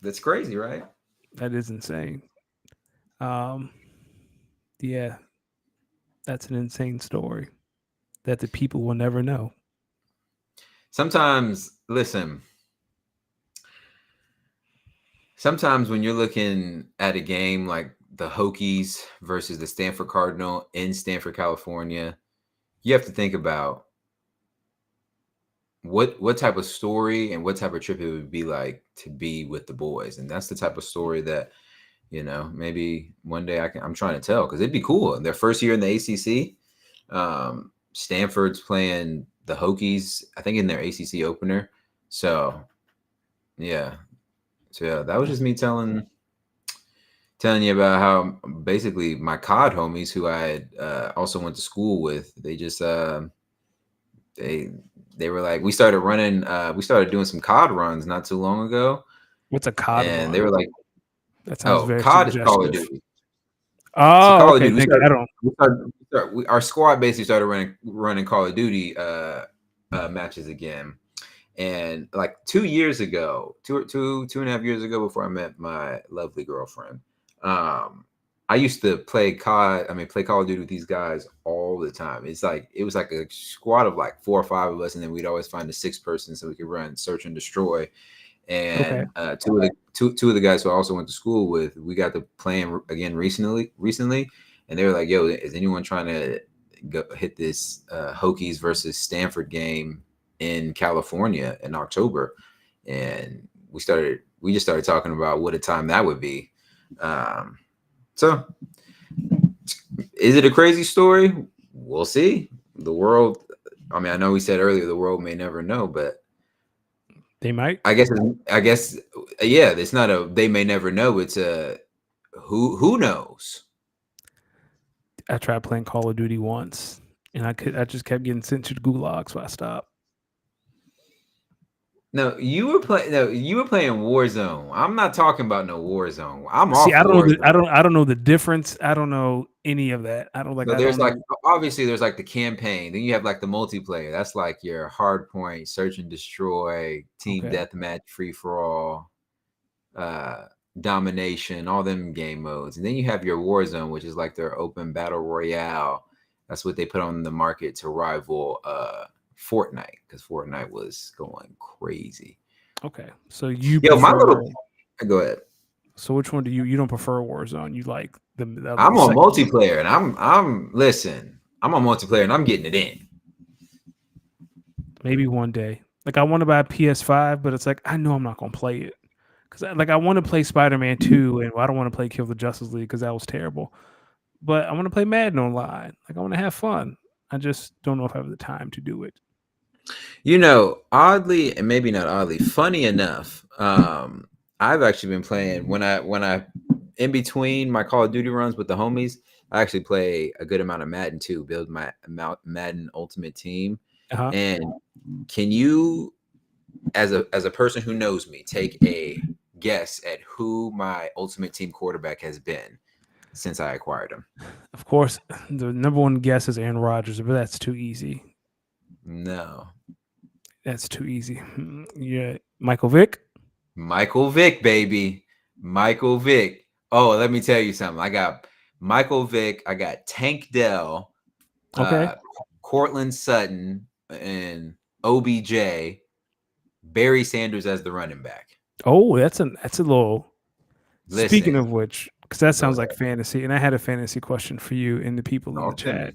That's crazy, right? That is insane. Um, yeah, that's an insane story that the people will never know. Sometimes, listen, sometimes when you're looking at a game like the Hokies versus the Stanford Cardinal in Stanford, California, you have to think about what type of story and what type of trip it would be like to be with the boys. And that's the type of story that, maybe one day I'm trying to tell, because it'd be cool. Their first year in the ACC, Stanford's playing the Hokies, I think, in their ACC opener. So yeah, that was just me telling you about how basically my COD homies, who I had also went to school with, they just they they were like, we started doing some COD runs not too long ago, What's a COD and they run? were like, That sounds oh, very COD is Call of suggestive. Duty. So Oh, Call of okay. Duty, Thank you. I don't. our squad basically started running Call of Duty matches again. And like 2 years ago, two and a half years ago, before I met my lovely girlfriend, I used to play Call of Duty with these guys all the time. It was like a squad of like 4 or 5 of us, and then we'd always find a sixth person so we could run search and destroy. Okay. And two of the guys who I also went to school with, we got to playing again recently, and they were like, "Yo, is anyone trying to go hit this Hokies versus Stanford game in California in October?" And we just started talking about what a time that would be. So, is it a crazy story? We'll see. The world. I mean, I know we said earlier the world may never know, but They might. I guess, yeah. It's not a they may never know. It's a who knows. I tried playing Call of Duty once, and I just kept getting sent to the gulag, so I stopped. No, you were playing. No, you were playing Warzone. I'm not talking about no Warzone. I'm See, off I don't know. Warzone. I don't know the difference. I don't know any of that. I don't like. So I there's don't like, know. obviously there's like the campaign. Then you have like the multiplayer. That's like your hard point, search and destroy, team Okay. deathmatch, free for all, uh, domination, all them game modes. And then you have your Warzone, which is like their open battle royale. That's what they put on the market to rival Fortnite, because Fortnite was going crazy. Okay. So you Yo, my little prefer. go ahead. So which one do you? You don't prefer Warzone. You like the other I'm on second. multiplayer, and I'm listen. I'm on multiplayer, and I'm getting it in. Maybe one day. Like I want to buy a PS5, but it's like I know I'm not gonna play it because I want to play Spider-Man 2, and I don't want to play Kill the Justice League because that was terrible. But I want to play Madden online. Like I want to have fun. I just don't know if I have the time to do it. Oddly, and maybe not oddly, funny enough, I've actually been playing when I in between my Call of Duty runs with the homies. I actually play a good amount of Madden too, build my Madden Ultimate Team. Uh huh. And can you, as a person who knows me, take a guess at who my Ultimate Team quarterback has been since I acquired him? Of course, the number one guess is Aaron Rodgers, but that's too easy. No, That's too easy. Yeah, Michael Vick. Michael Vick, baby. Michael Vick. Oh, let me tell you something. I got Michael Vick. I got Tank Dell, Okay. uh, Cortland Sutton, and OBJ. Barry Sanders as the running back. Oh, that's a little. Speaking Listen, of which, because that go sounds ahead. like fantasy, and I had a fantasy question for you and the people in the Talk to chat. me.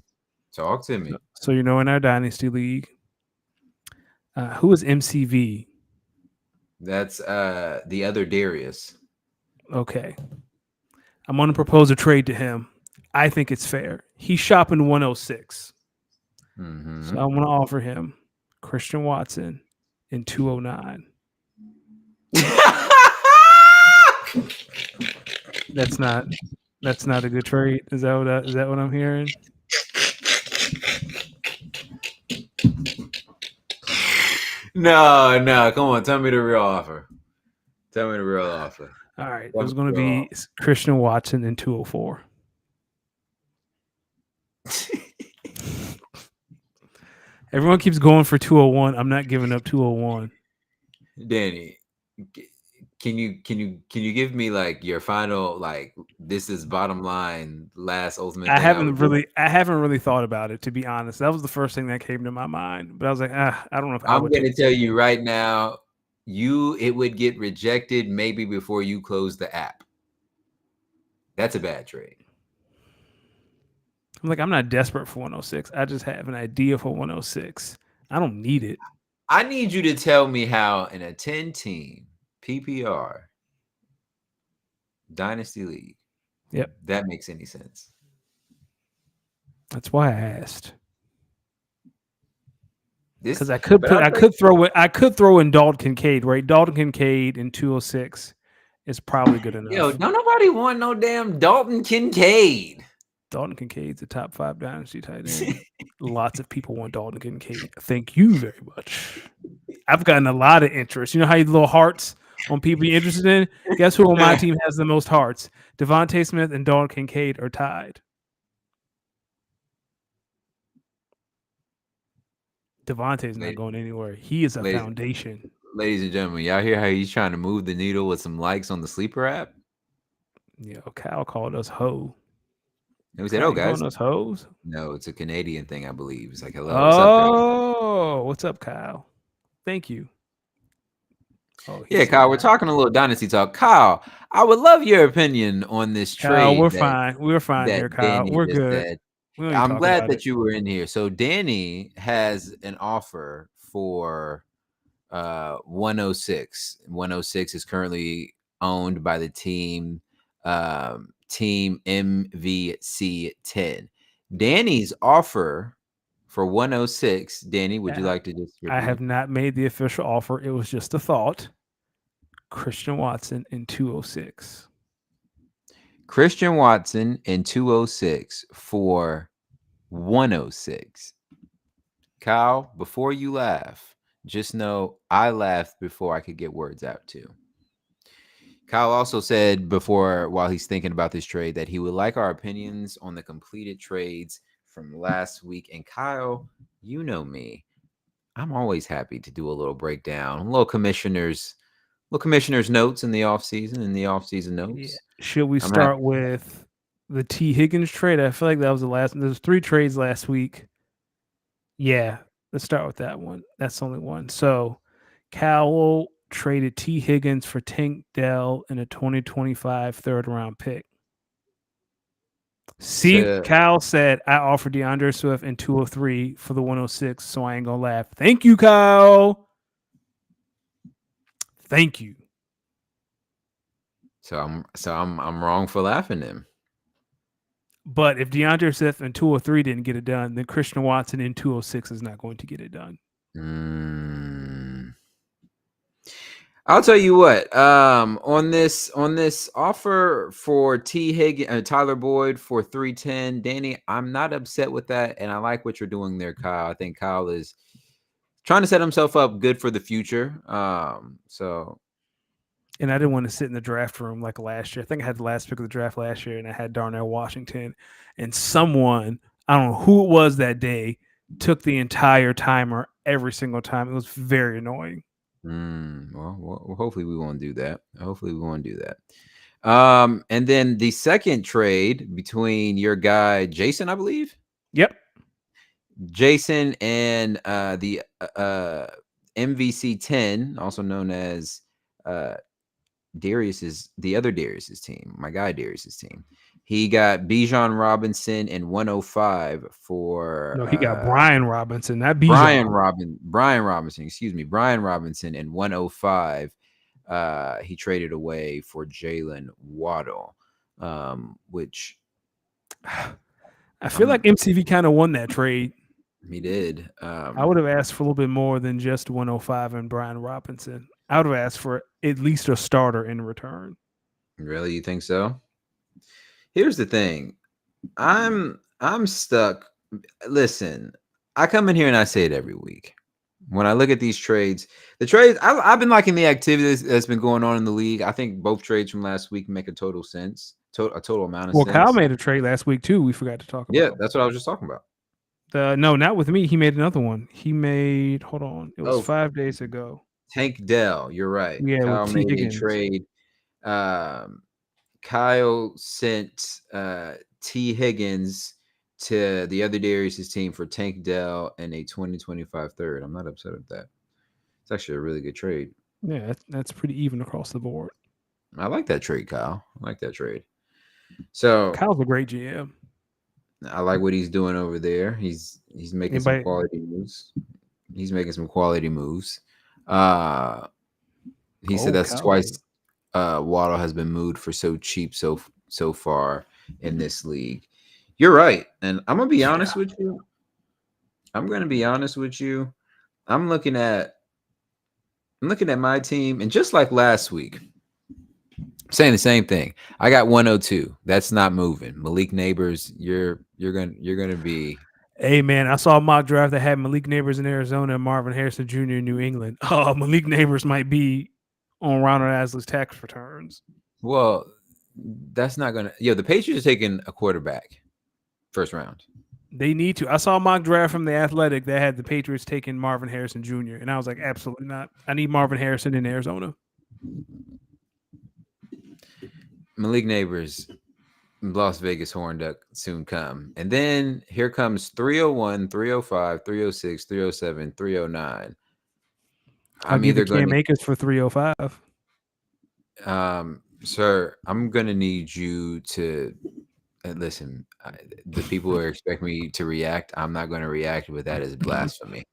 Talk to So, me. so in our dynasty league, who is MCV? That's the other Darius. Okay, I'm going to propose a trade to him. I think it's fair. He's shopping 106, so I Mm-hmm. want to offer him Christian Watson in 209. That's not that's not a good trade. Is that what I'm hearing? No, no, come on. Tell me the real offer. Tell me the real offer. All right, it Tell me was going to the real be Christian Watson in 204. offer. Everyone keeps going for 201. I'm not giving up 201. Danny, can you give me like your final like this is bottom line last ultimate I thing I haven't would do? really, I haven't really thought about it, to be honest. That was the first thing that came to my mind, but I was like, I don't know if I I'm would take gonna the tell same you thing. right now, it would get rejected maybe before you close the app. That's a bad trade. I'm like, I'm not desperate for 106. I just have an idea for 106. I don't need it. I need you to tell me how in a 10 team PPR dynasty league Yep. that makes any sense. That's why I asked. This, Because I could but put, I'll tell you, I could throw in Dalton Kincaid, right? Dalton Kincaid in 206 is probably good yo, enough. don't nobody want no damn Dalton Kincaid. Dalton Kincaid's a top 5 dynasty tight end. Lots of people want Dalton Kincaid. Thank you very much. I've gotten a lot of interest. You know how you little hearts on people you're interested in? Guess who on my team has the most hearts? Devontae Smith and Dalton Kincaid are tied. Devontae's not ladies, going anywhere. He is a ladies, foundation. ladies and gentlemen, y'all hear how he's trying to move the needle with some likes on the sleeper app? Yo, Kyle called us hoe. And we said, Kyle, "Oh, you guys, calling us hoes? no, it's a Canadian thing, I believe." It's like, "Hello, what's up, guys?" Oh, what's up, Kyle? Thank you. Oh, he Yeah, said Kyle, we're hi. talking a little dynasty talk. Kyle, I would love your opinion on this Kyle, we're trade that fine. We're fine here, Kyle. Danny We're just good. said. We don't need to I'm talk glad about it. that you were in here. So Danny has an offer for 106. 106 is currently owned by the team MVC 10. Danny's offer for 106. Danny, would you Uh, like to just I repeat have it? not made the official offer. It was just a thought. Christian Watson in 206. Christian Watson in 206 for 106. Kyle, before you laugh, just know I laughed before I could get words out too. Kyle also said before, while he's thinking about this trade, that he would like our opinions on the completed trades from last week. And Kyle, you know me, I'm always happy to do a little breakdown, little commissioners notes in the offseason Yeah. notes. Should we I'm happy. start with the T. Higgins trade? I feel like that was the last. There's 3 trades last week. Yeah, let's start with that one. That's only one. So, Cowell traded T. Higgins for Tank Dell and a 2025 third round pick. See, So, Cal said I offered DeAndre Swift in 203 for the 106, so I ain't gonna laugh. Thank you, Kyle. Thank you. so I'm wrong for laughing then. But if DeAndre Swift in 203 didn't get it done, then Christian Watson in 206 is not going to get it done. Mm. I'll tell you what. On this offer for Tyler Boyd for 310, Danny, I'm not upset with that, and I like what you're doing there, Kyle. I think Kyle is trying to set himself up good for the future. So And I didn't want to sit in the draft room like last year. I think I had the last pick of the draft last year, and I had Darnell Washington. And someone, I don't know who it was that day, took the entire timer every single time. It was very annoying. well, hopefully we won't do that. Hopefully we won't do that. And then the second trade between your guy Jason, I believe. Yep. Jason and the MVC 10, also known as the other Darius's team, my guy Darius's team. He got Bijan Robinson and 105 for No, he got Brian Robinson, not Bijan. Brian Robinson, excuse me, Brian Robinson and 105. He traded away for Jalen Waddle, which I feel like MCV kind of won that trade. he did. I would have asked for a little bit more than just 105 and Brian Robinson. I would have asked for at least a starter in return. Really, you think so? Here's the thing. I'm stuck. Listen, I come in here and I say it every week. When I look at these trades, I've been liking the activity that's been going on in the league. I think both trades from last week make a total sense, a total amount of Well, Kyle sense. made a trade last week too. We forgot to talk Yeah, about. that's what I was just talking about. No, not with me. He made another one. He made. Hold on. It was Oh, 5 days ago. Tank Dell. You're right. Yeah, with Kyle T. made a Higgins. trade. Um, Kyle sent T. Higgins to the other Darius' team for Tank Dell and a 2025 third. I'm not upset with that. It's actually a really good trade. Yeah, that's pretty even across the board. I like that trade, Kyle. I like that trade. So Kyle's a great GM. I like what he's doing over there. He's making some Anybody? quality moves. He's making some quality moves. Uh he said Oh, that's Kyle. twice Waddle has been moved for so cheap so far in this league. You're right. And I'm gonna be Yeah. honest with you. I'm gonna be honest with you. I'm looking at I'm looking at my team, and just like last week, I'm saying the same thing. I got 102. That's not moving. Malik Neighbors, you're gonna be Hey man, I saw a mock draft that had Malik Neighbors in Arizona and Marvin Harrison Jr. in New England. Oh, Malik Neighbors might be on Ronald Asley's tax returns. well. That's not gonna. Yo, the Patriots are taking a quarterback first round. They need to. I saw a mock draft from the Athletic that had the Patriots taking Marvin Harrison Jr. and I was like, absolutely not. I need Marvin Harrison in Arizona. Malik Neighbors, Las Vegas Horn Duck soon come. And then here comes 301, 305, 306, 307, 309. I'll I'm give you either going Cam Akers for 305. to, sir, I'm going to need you to listen. The people who expect me to react, I'm not going to react, but that is blasphemy.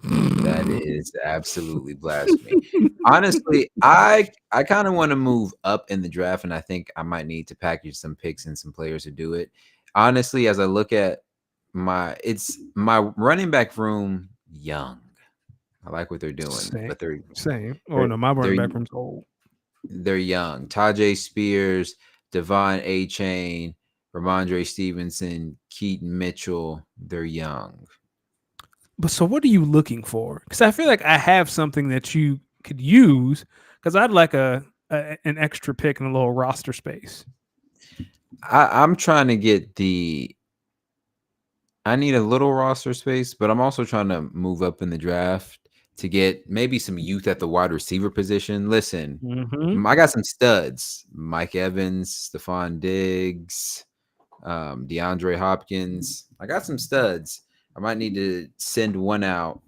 That is absolutely blasphemy. Honestly, I kind of want to move up in the draft, and I think I might need to package some picks and some players to do it. Honestly, as I look at my running back room young. I like what they're doing, Same. but they're Same. Oh they're no, my they're running back room's old. they're young. Tajay Spears, Devon A. Chain, Ramondre Stevenson, Keaton Mitchell. They're young. But so what are you looking for? Because I feel like I have something that you could use. Because I'd like a an extra pick in a little roster space. I'm trying to get the I need a little roster space, but I'm also trying to move up in the draft to get maybe some youth at the wide receiver position. Listen, Mm-hmm. I got some studs: Mike Evans, Stephon Diggs, DeAndre Hopkins. I got some studs. I might need to send one out,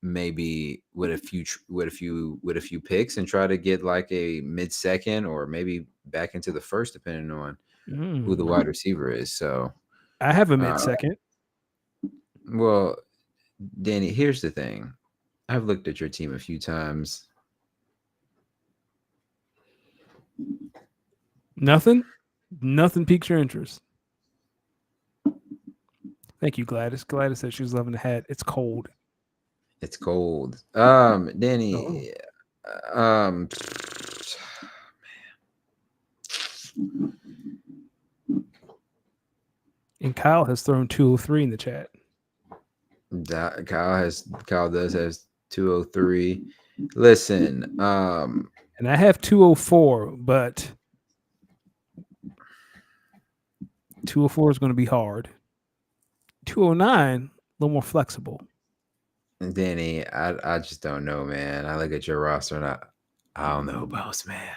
maybe with a few picks, and try to get like a mid second or maybe back into the first, depending on who the wide receiver is. So, I have a uh, mid second. well, Danny, here's the thing. I've looked at your team a few times. Nothing. Nothing piques your interest. Thank you, Gladys. Gladys said she was loving the hat. It's cold. It's cold. Oh. Danny, um, And Kyle has thrown 203 in the chat. Kyle does has 203. Listen, And I have 204, but 204 is going to be hard. 209, a little more flexible. Danny, I just don't know, man. I look at your roster and I don't know, boss man.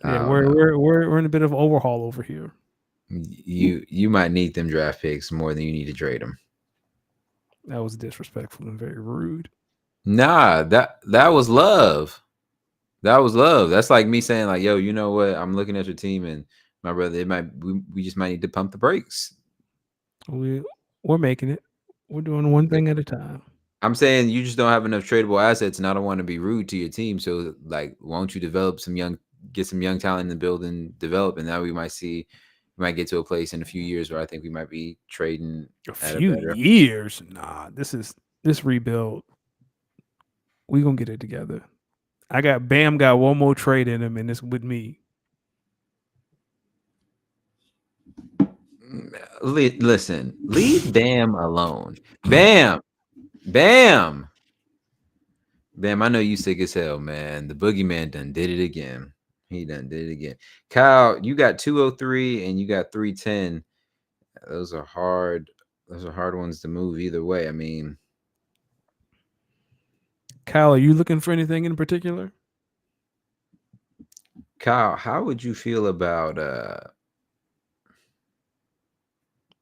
I Yeah, don't we're know. we're we're we're in a bit of overhaul over here. You might need them draft picks more than you need to trade them. That was disrespectful and very rude. Nah, that was love. That was love. That's like me saying, like, yo, you know what? I'm looking at your team, and my brother, we just might need to pump the brakes. We're making it. We're doing one thing at a time. I'm saying you just don't have enough tradable assets, and I don't want to be rude to your team. So, like, why don't you get some young talent in the building, develop, and now we might get to a place in a few years where I think we might be trading A at a few better. years? Nah, this rebuild. We gonna get it together. I got Bam got one more trade in him, and it's with me. Listen, leave Bam alone. Bam, Bam, Bam. I know you sick as hell, man. The boogeyman done did it again. He done did it again. Kyle, you got 203 and you got 310. Those are hard. Those are hard ones to move either way. I mean, Kyle, are you looking for anything in particular? Kyle, how would you feel about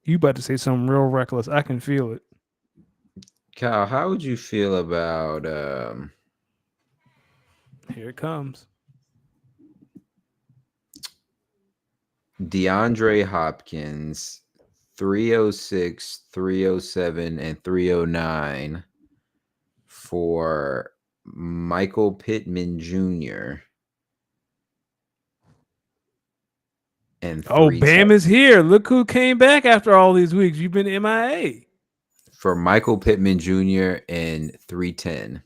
You about to say something real reckless. I can feel it. Kyle, how would you feel about Here it comes. DeAndre Hopkins 306, 307, and 309 for Michael Pittman Jr. and Oh, Bam 310 is here. Look who came back after all these weeks. You've been MIA. for Michael Pittman Jr. and 310.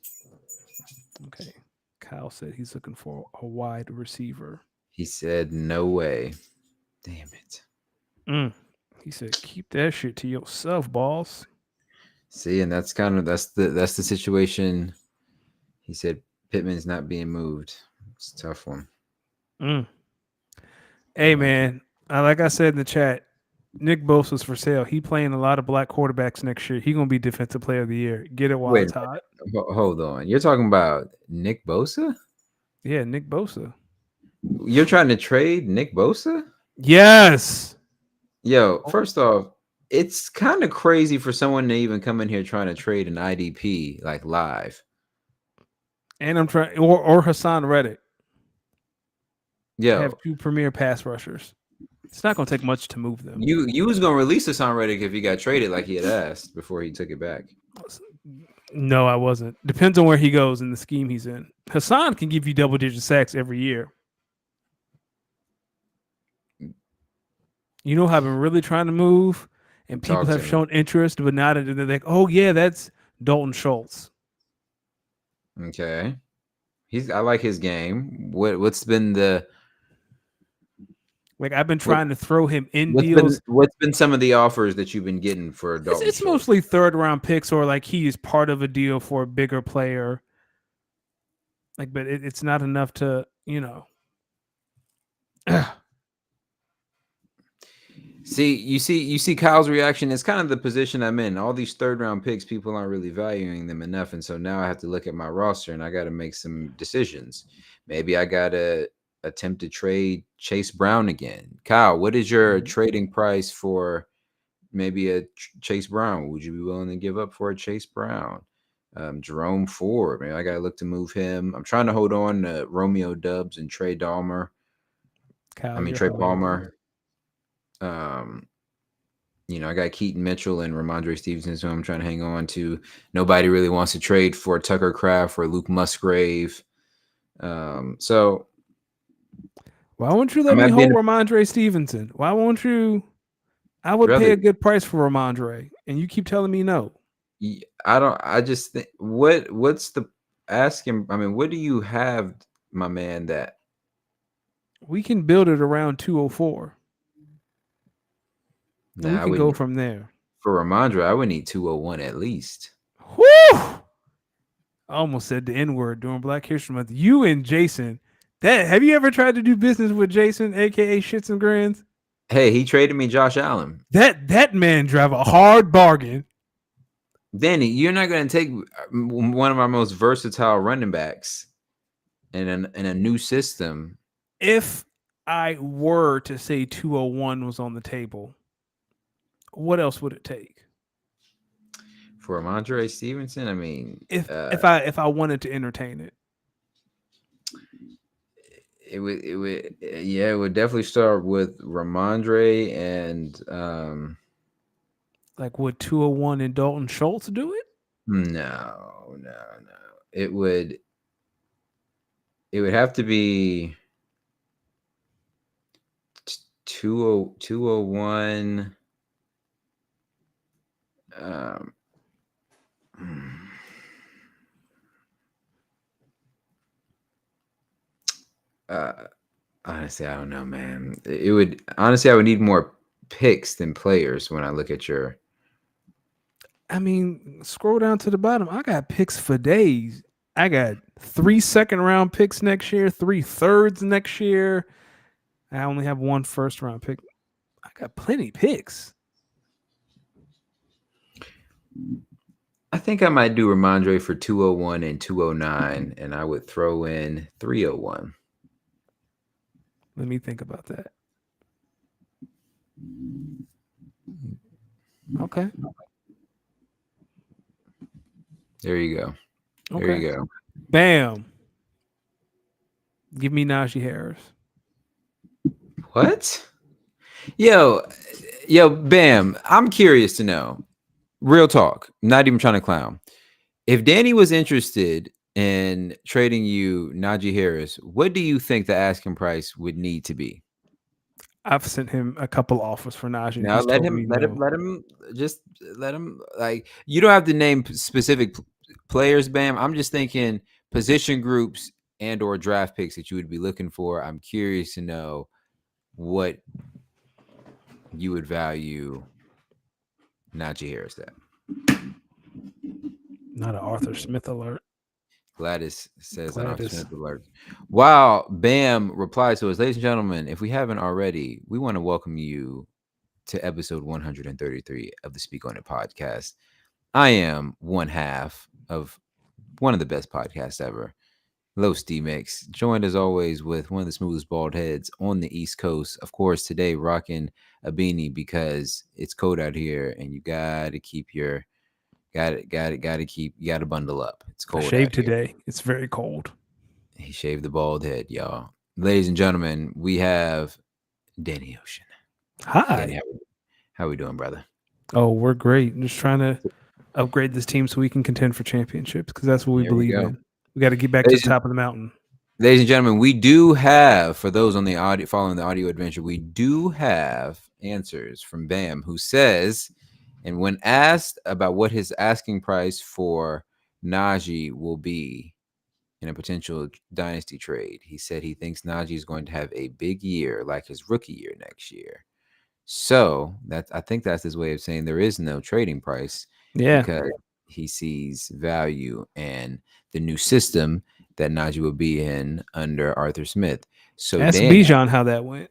Okay. Kyle said he's looking for a wide receiver. He said, "No way." Damn it. Mm. He said, keep that shit to yourself, boss. See, and that's the situation. He said Pittman's not being moved. It's a tough one. Mm. Hey, man. Like I said in the chat, Nick Bosa's for sale. He playing a lot of black quarterbacks next year. He gonna be defensive player of the year. Get it while Wait, it's hot. hold on. You're talking about Nick Bosa? Yeah, Nick Bosa. You're trying to trade Nick Bosa? Yes. Yo, Oh, first off, it's kind of crazy for someone to even come in here trying to trade an IDP like live. and I'm trying or Hassan Reddick have Yo, two premier pass rushers. It's not gonna take much to move them. you was gonna release this on Reddick if he got traded like he had asked before he took it back. No, I wasn't. Depends on where he goes in the scheme he's in. Hassan can give you double digit sacks every year. You know, I've been really trying to move, and people Talk have to me. shown interest, but not. They're like, oh yeah, that's Dalton Schultz. Okay. I like his game. What's been the Like I've been what trying to throw him in deals. what's been some of the offers that you've been getting for It's Dalton it's Schultz? mostly third round picks or like he is part of a deal for a bigger player. Like, but it's not enough to See Kyle's reaction. It's kind of the position I'm in. All these third round picks, people aren't really valuing them enough, and so now I have to look at my roster and I got to make some decisions. Maybe I got to attempt to trade Chase Brown again. Kyle, what is your trading price for maybe a Chase Brown? Would you be willing to give up for a Chase Brown? Jerome Ford, man, I got to look to move him. I'm trying to hold on to Romeo Dubs and Trey Palmer. Kyle, you're Trey hilarious. Palmer. Um, I got Keaton Mitchell and Ramondre Stevenson, who I'm trying to hang on to. Nobody really wants to trade for Tucker Kraft or Luke Musgrave. So Why won't you I let me might be hold in. Ramondre Stevenson? Why won't you? I would pay Brother, a good price for Ramondre, and you keep telling me no. I don't. I just think what's the asking? I mean, what do you have, my man? That We can build it around 204, and we I can go wouldn't from there. for Ramondre. I would need 201 at least. Whew! I almost said the N word during Black History Month. You and Jason, that have you ever tried to do business with Jason, aka Shits and Grins? Hey, he traded me Josh Allen. That man drive a hard bargain. Danny, you're not going to take one of our most versatile running backs in a new system If I were to say 201 was on the table, what else would it take? for Ramondre Stevenson. I mean, If I wanted to entertain it, it would definitely start with Ramondre and like would 201 and Dalton Schultz do it? no. It would have to be 201. Um, uh, honestly, I don't know, man. It would honestly, I would need more picks than players when I look at your. I mean, scroll down to the bottom. I got picks for days. I got 3 second round picks next year, 3 thirds next year. I only have 1 first round pick. I got plenty picks. I think I might do Ramondre for 201 and 209, and I would throw in 301. Let me think about that. Okay. There you go. There Okay. you go. Bam. Give me Najee Harris. What? Yo, yo, Bam. I'm curious to know. Real talk. Not even trying to clown. If Danny was interested in trading you Najee Harris, what do you think the asking price would need to be? I've sent him a couple offers for Najee, and Now he's told me no. just let him like you don't have to name specific players, Bam. I'm just thinking position groups and or draft picks that you would be looking for. I'm curious to know what you would value Najee Harris at. Not an Arthur Smith alert. Gladys says an Gladys. Smith alert. Wow, Bam replies to us, ladies and gentlemen, if we haven't already, we want to welcome you to episode 133 of the Speak On It podcast. I am one half of one of the best podcasts ever, Los D Mix, joined as always with one of the smoothest bald heads on the East Coast. Of course, today rocking a beanie because it's cold out here and you gotta keep your you gotta bundle up. It's I cold out shaved here. today. It's very cold. He shaved the bald head, y'all. Ladies and gentlemen, we have Danny Ocean. Danny, Hi. how we doing, brother? Oh, we're great. I'm just trying to upgrade this team so we can contend for championships because that's what we There we believe go. in. We got to get back to the Ladies and, top of the mountain. ladies and gentlemen, we do have, for those on the audio following the audio adventure, we do have answers from Bam, who says, and when asked about what his asking price for Najee will be in a potential dynasty trade, he said he thinks Najee is going to have a big year like his rookie year next year. So that I think that's his way of saying there is no trading price Yeah. because he sees value in the new system that Najee will be in under Arthur Smith. So Ask Dan, Bijan how that went.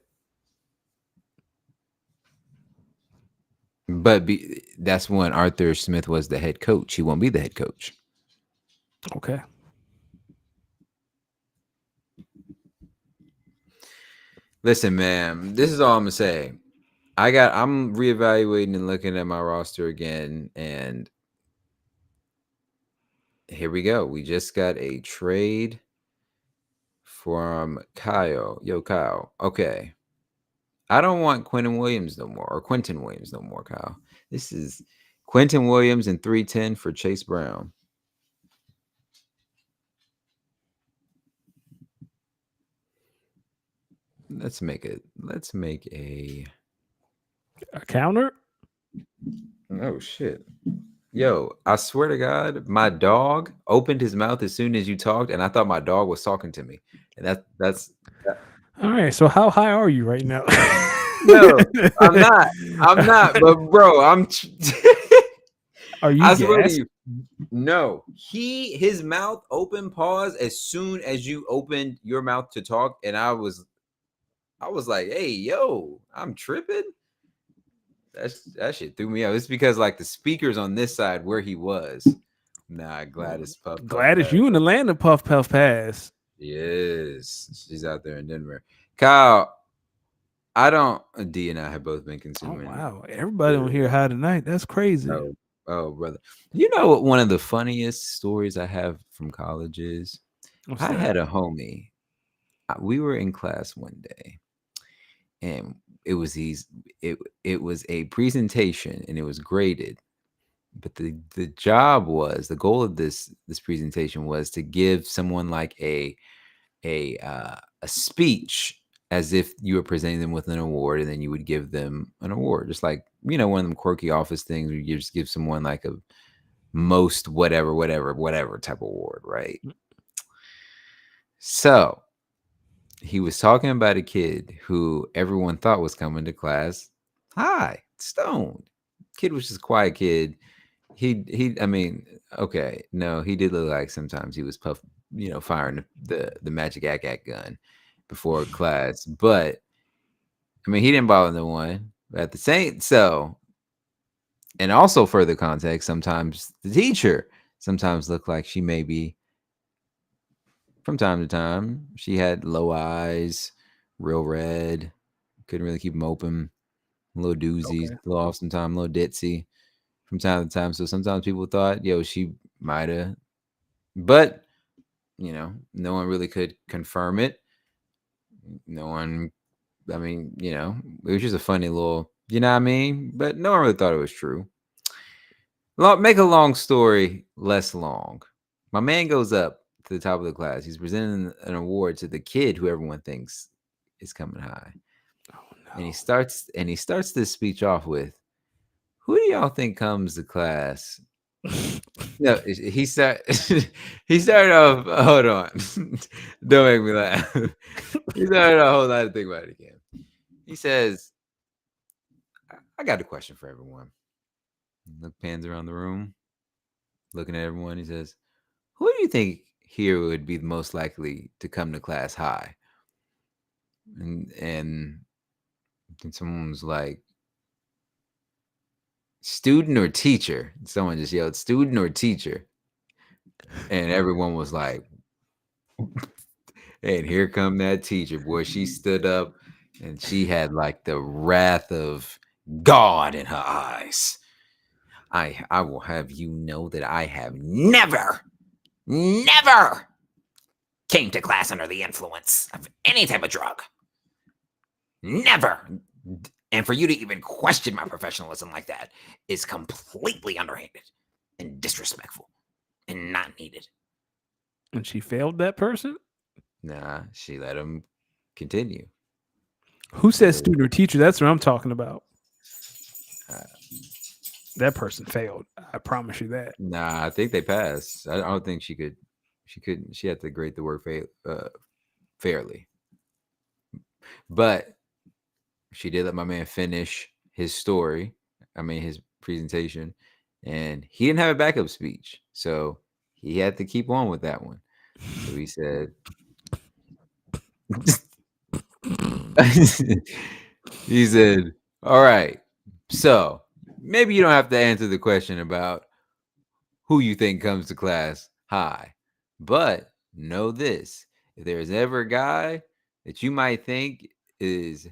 that's when Arthur Smith was the head coach. He won't be the head coach. Okay. Listen, man, this is all I'm gonna say. I'm reevaluating and looking at my roster again, and here we go. We just got a trade from Kyle. Yo, Kyle. Okay. I don't want Quentin Williams no more, or Quentin Williams no more, Kyle. This is Quentin Williams and 310 for Chase Brown. Let's make a counter. oh shit. Yo, I swear to God, my dog opened his mouth as soon as you talked, and I thought my dog was talking to me. And that's All right. So how high are you right now? no, I'm not. I'm not, but bro, Are you I swear to gassed? you. No, his mouth open pause as soon as you opened your mouth to talk, and I was like, hey, yo, I'm tripping. That shit threw me out. It's because like the speakers on this side where he was. Nah, Gladys puff Gladys, pass. you in the land of puff puff pass. Yes, she's out there in Denver. Kyle, I don't. D and I have both been Oh consuming. wow, everybody on here high tonight. That's crazy. Oh, brother. You know what one of the funniest stories I have from college is? What's I that? had a homie. We were in class one day, and it was it was a presentation, and it was graded. But the goal of this presentation was to give someone like a speech as if you were presenting them with an award, and then you would give them an award, just like one of them quirky office things where you just give someone like a most whatever type of award, right? So he was talking about a kid who everyone thought was coming to class high, stoned. Kid was just a quiet kid. I mean, okay, no, he did look like sometimes he was firing the magic ack gun before class, but I mean, he didn't bother no one. But at the same, so And also further context, sometimes the teacher sometimes looked like she maybe from time to time she had low eyes, real red, couldn't really keep them open, a little doozy, Okay. a little off sometimes, a little ditzy from time to time. So sometimes people thought, yo, she might have, but no one really could confirm it. No one, I mean, it was just a funny little, you know what I mean? But no one really thought it was true. Make a long story less long. My man goes up to the top of the class. He's presenting an award to the kid who everyone thinks is coming high. And Oh he starts this speech off with, "Who do y'all think comes to class?" no. No, he started off. Hold on, don't make me laugh. He started off. Hold on, to think about it again. He says, "I got a question for everyone." Look, pans around the room, looking at everyone. He says, "Who do you think here would be the most likely to come to class high?" And someone was like, "Student or teacher?" Someone just yelled, "Student or teacher?" And everyone was like, and here come that teacher, boy. She stood up and she had like the wrath of God in her eyes. I will have you know that I have never came to class under the influence of any type of drug. Never. And for you to even question my professionalism like that is completely underhanded and disrespectful and not needed. And she failed that person? Nah, she let him continue. Who She says let him, student or teacher? That's what I'm talking about. uh, That person failed. I promise you that. nah, I think they passed. I don't think she could. She couldn't. She had to grade the work fairly, but she did let my man finish his story. I mean, his presentation, and he didn't have a backup speech, so he had to keep on with that one. So he said, he said, "All right, so maybe you don't have to answer the question about who you think comes to class high. But know this, if there's ever a guy that you might think is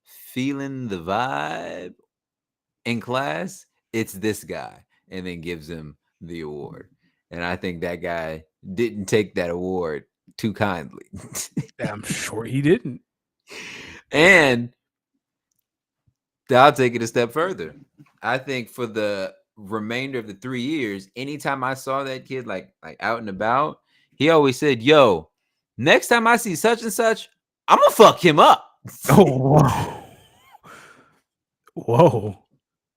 feeling the vibe in class, it's this guy." And then gives him the award. And I think that guy didn't take that award too kindly. I'm sure he didn't. And I'll take it a step further. I think for the remainder of the 3 years, anytime I saw that kid like out and about, he always said, "Yo, next time I see such and such, I'm gonna fuck him up." Oh, whoa. Whoa.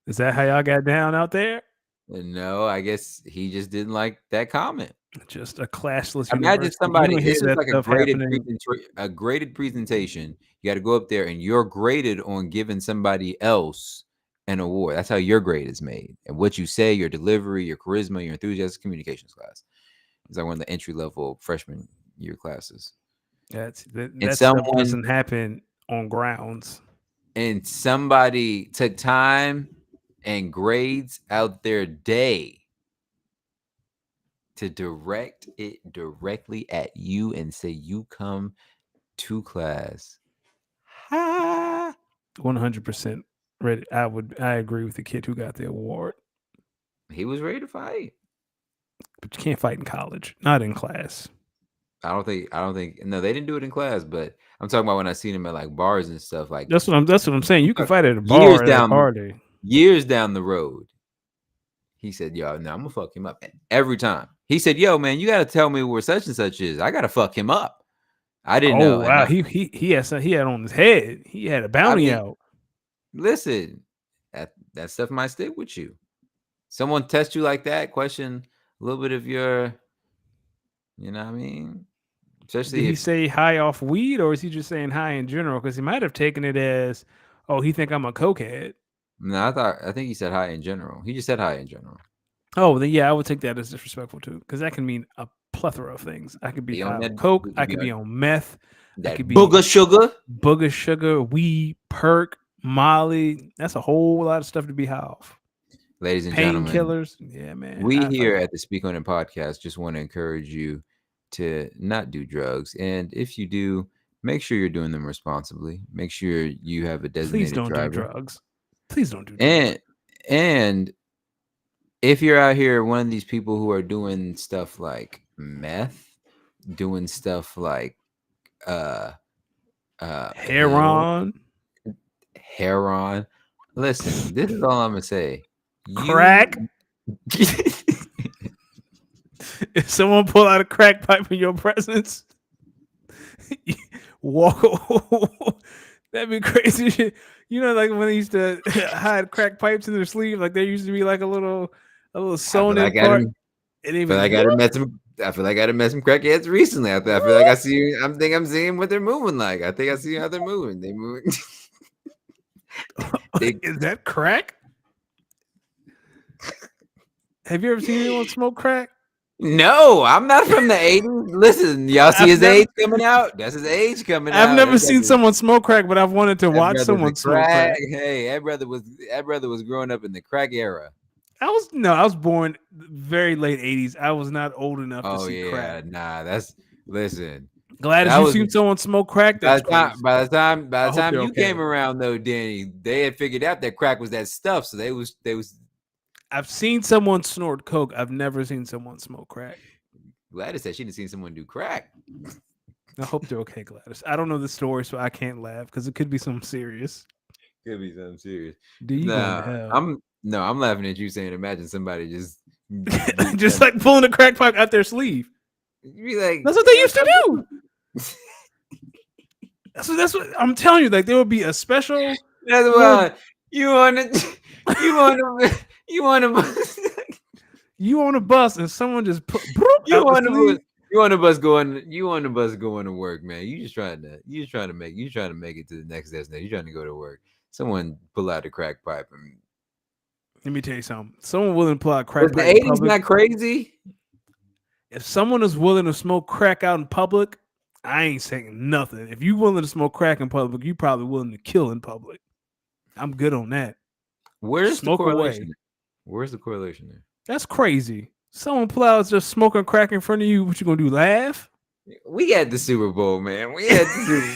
Is that how y'all got down out there? And no, I guess he just didn't like that comment. Just a classless Imagine university. You somebody. don't hear This is that like stuff happening. a graded presentation. You got to go up there, and you're graded on giving somebody else an award. That's how your grade is made, and what you say, your delivery, your charisma, your enthusiasm, communications class. It's like one of the entry level freshman year classes. And That stuff someone doesn't happen on grounds. and somebody took time and grades out their day to direct it directly at you and say you come to class. Ha! 100% ready. I agree with the kid who got the award, He was ready to fight. but you can't fight in college, not in class. I don't think no, they didn't do it in class, but I'm talking about when I seen him at like bars and stuff, like That's what I'm saying. You can uh, fight at a years bar at a down party. years down the road. He said, "Yo, no, I'm gonna fuck him up every time." He said, "Yo, man, you gotta tell me where such and such is. I gotta fuck him up." I didn't Oh know, and wow, he had on his head. He had a I bounty mean, out. listen, that stuff might stick with you. Someone test you like that, question a little bit of your, you know what I mean? Did Especially he if say high off weed, or is he just saying high in general? Because he might have taken it as, oh, he think I'm a cokehead. no, I think he said high in general. He just said high in general. Oh, then yeah, I would take that as disrespectful too, because that can mean a plethora of things. I could be He on high that on coke. he I could be could on be on meth. I that could be booger sugar. booger sugar, weed, perk, Molly. That's a whole lot of stuff to be high off. ladies and gentlemen, Painkillers. Yeah, man. we I here like at the Speak On It podcast just want to encourage you to not do drugs. And if you do, make sure you're doing them responsibly. Make sure you have a please designated don't do driver. drugs. Please don't do drugs. And and if you're out here one of these people who are doing stuff like meth, doing stuff like uh pill, Heron, heroin, listen, this is all I'm gonna say. You crack. If someone pull out a crack pipe in your presence, walk. That'd be crazy shit. You know, like when they used to hide crack pipes in their sleeve, like there used to be like a little I feel sewn in like I part, done and they feel be like I done met some I feel like I done met some crackheads recently. I feel like I see I'm think I'm seeing what they're moving like. I think I see how they're moving. They moving they is that crack? Have you ever seen anyone smoke crack? No, I'm not from the 80s. Listen, y'all see I've his never age coming out? That's his age coming I've out. never seen someone smoke crack, but I've wanted to That watch brother's a someone smoke crack. crack. Hey, that brother was growing up in the crack era. I was born very late 80s. I was not old enough to Oh see crack. yeah, nah, that's listen. Glad as That you was seen someone smoke crack, that's crazy. by I the hope time they're you came okay. around though, Danny, they had figured out that crack was that stuff. So they was I've seen someone snort coke. I've never seen someone smoke crack. Gladys said she didn't see someone do crack. I hope they're okay, Gladys. I don't know the story, so I can't laugh because it could be something serious. Could be something serious. Dude, you going to Nah, hell. I'm laughing at you saying imagine somebody just reach Just like pulling a crack pipe out their sleeve. be like, That's what they used to do. That's what I'm telling you. Like there would be a special That's little why you want to, you want to, you want to, you on a bus and someone just put you out the want sleeve. to, you want a bus going, you want a bus going to work, man. You trying to make it to the next destination. You trying to go to work. Someone pull out a crack pipe. And Let me tell you something. Someone willing to pull out a was crack the pipe in '80s public. not crazy? If someone is willing to smoke crack out in public, I ain't saying nothing. If you willing to smoke crack in public, you probably willing to kill in public. I'm good on that. Where's the Smoke away. correlation? Where's the correlation there? That's crazy. Someone pull out just smoking crack in front of you. What you gonna do? Laugh? We had the Super Bowl, man. We had the Super.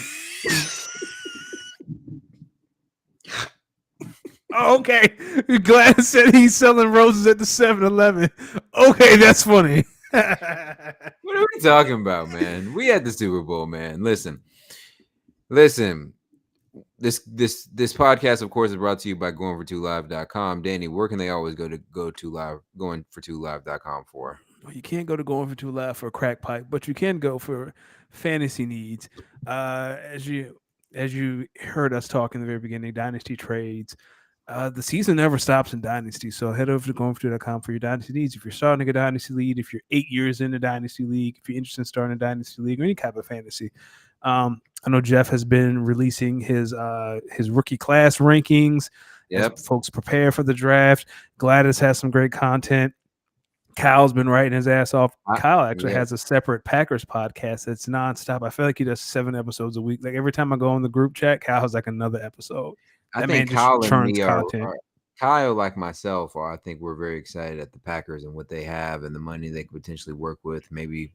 Oh, okay. Glad said he's selling roses at the 7-Eleven. Okay, that's funny. What are we talking about, man? We had the Super Bowl, man. Listen. This podcast, of course, is brought to you by goingfor2live.com. Danny, where can they always goingfor2live.com for? Well, you can't go to going for too loud for a crack pipe, but you can go for fantasy needs. As you heard us talk in the very beginning, dynasty trades. The season never stops in dynasty, so head over to goingfor2.com for your dynasty needs. If you're starting a dynasty league, if you're 8 years in a dynasty league, if you're interested in starting a dynasty league or any type of fantasy, I know Jeff has been releasing his rookie class rankings as Yep. folks prepare for the draft. Gladys has some great content. Kyle's been writing his ass off. Kyle actually Yeah. has a separate Packers podcast that's nonstop. I feel like he does 7 episodes a week. Like every time I go in the group chat, Kyle has like another episode. I That think man just Kyle and churns me content. are Kyle, like myself, I think we're very excited at the Packers and what they have and the money they could potentially work with. Maybe,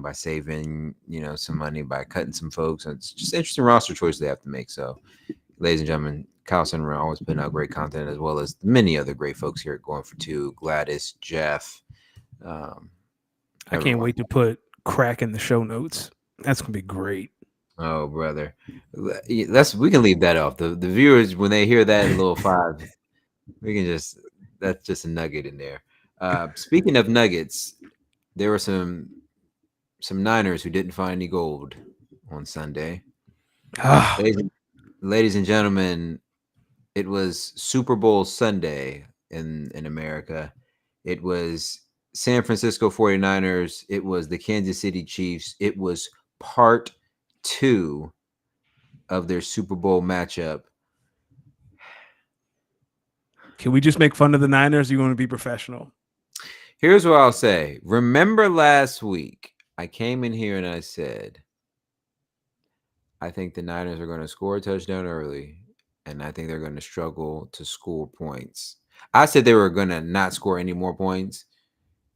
by saving, some money by cutting some folks. And it's just interesting roster choice they have to make. So, ladies and gentlemen, Kyle Sinner always putting out great content as well as many other great folks here at Going for Two. Gladys, Jeff. I can't everyone. wait to put crack in the show notes. That's gonna be great. Oh, brother, we can leave that off. The viewers, when they hear that little 5, we can that's just a nugget in there. Speaking of nuggets, there were some Niners who didn't find any gold on Sunday. Ladies and gentlemen, it was Super Bowl Sunday in America. It was San Francisco 49ers. It was the Kansas City Chiefs. It was part 2 of their Super Bowl matchup. Can we just make fun of the Niners? Or you want to be professional? Here's what I'll say. Remember last week, I came in here and I said, I think the Niners are going to score a touchdown early, and I think they're going to struggle to score points. I said they were gonna not score any more points,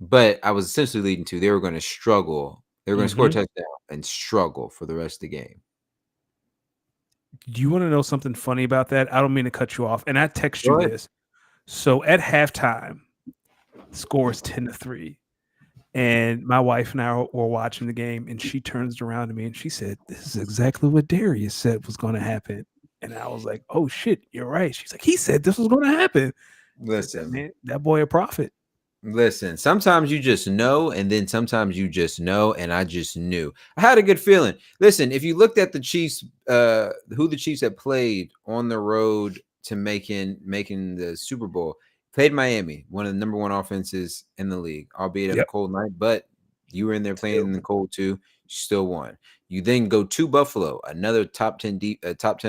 but I was essentially leading to they were gonna struggle. They were gonna score a Mm-hmm. touchdown and struggle for the rest of the game. Do you want to know something funny about that? I don't mean to cut you off, and I text you Go ahead. this. So at halftime, score is 10-3. And my wife and I were watching the game, and she turns around to me and she said, "This is exactly what Darius said was going to happen." And I was like, "Oh shit, you're right." She's like, "He said this was going to happen." I said, Listen, "Man, that boy a prophet." Listen, sometimes you just know, and then sometimes you just know, and I just knew. I had a good feeling. Listen, if you looked at the Chiefs, who the Chiefs had played on the road to making the Super Bowl, played Miami, one of the number one offenses in the league, albeit on a Yep. cold night, but you were in there playing Still. in the cold too. You still won. You then go to Buffalo, another top 10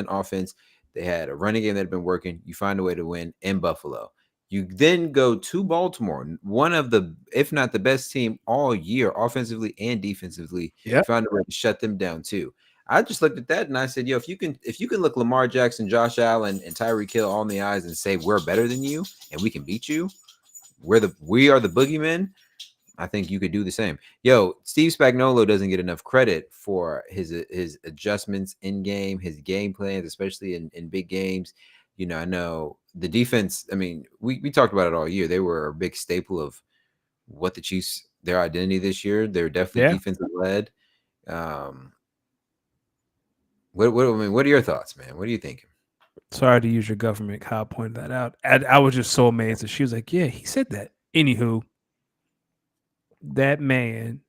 offense. They had a running game that had been working. You find a way to win in Buffalo. You then go to Baltimore, one of the, if not the best team all year, offensively and defensively. You Yep. found a way to shut them down too. I just looked at that and I said, "Yo, if you can look Lamar Jackson, Josh Allen, and Tyreek Hill all in the eyes and say we're better than you and we can beat you, we are the boogeymen. I think you could do the same." Yo, Steve Spagnuolo doesn't get enough credit for his adjustments in game, his game plans, especially in big games. I know the defense. I mean, we talked about it all year. They were a big staple of what the Chiefs, their identity this year. They're definitely Yeah. defensive led. Um, what I mean, what are your thoughts, man? What do you think? Sorry to use your government. Kyle pointed that out. I was just so amazed that she was like, "Yeah, he said that." Anywho, that man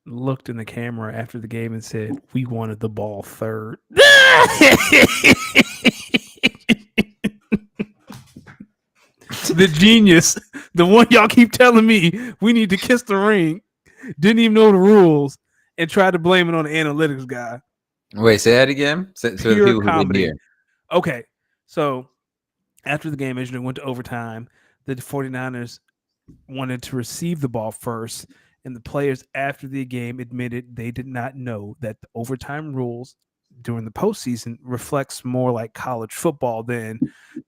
looked in the camera after the game and said, "We wanted the ball third." The genius, the one y'all keep telling me we need to kiss the ring, didn't even know the rules and tried to blame it on the analytics guy. Wait, say that again. So the Pure people who didn't comedy. hear. Okay, so after the game, as you know, went to overtime, the 49ers wanted to receive the ball first, and the players after the game admitted they did not know that the overtime rules during the postseason reflects more like college football than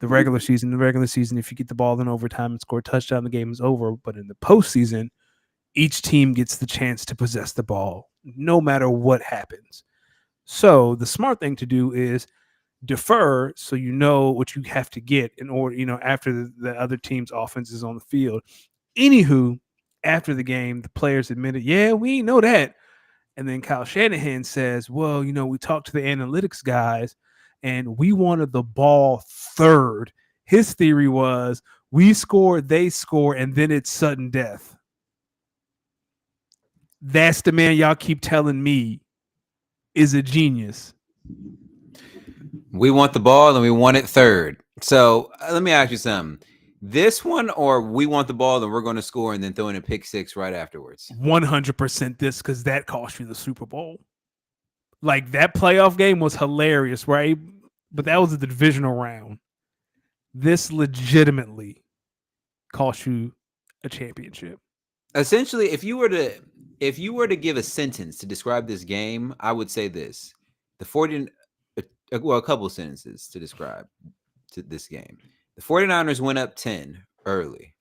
the regular season. The regular season, if you get the ball in overtime and score a touchdown, the game is over. But in the postseason, each team gets the chance to possess the ball no matter what happens. So the smart thing to do is defer so you know what you have to get in order, after the other team's offense is on the field. Anywho, after the game, the players admitted, "Yeah, we know that." And then Kyle Shanahan says, "Well, we talked to the analytics guys and we wanted the ball third." His theory was we score, they score, and then it's sudden death. That's the man y'all keep telling me is a genius. We want the ball and we want it third. So let me ask you something. This one, or we want the ball and we're going to score and then throw in a pick six right afterwards. 100% this because that cost you the Super Bowl. Like that playoff game was hilarious, right? But that was the divisional round. This legitimately cost you a championship. Essentially, if you were to give a sentence to describe this game, I would say this: the 40, well, a couple of sentences to describe to this game. The 49ers went up 10 early.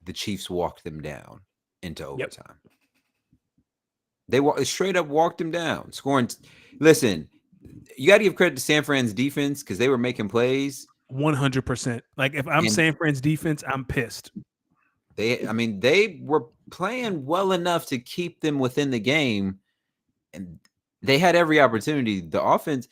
The Chiefs walked them down into Yep. overtime. They straight up walked them down, scoring. Listen, you got to give credit to San Fran's defense because they were making plays. 100%. Like if I'm And San Fran's defense, I'm pissed. they were playing well enough to keep them within the game, and they had every opportunity. The offense.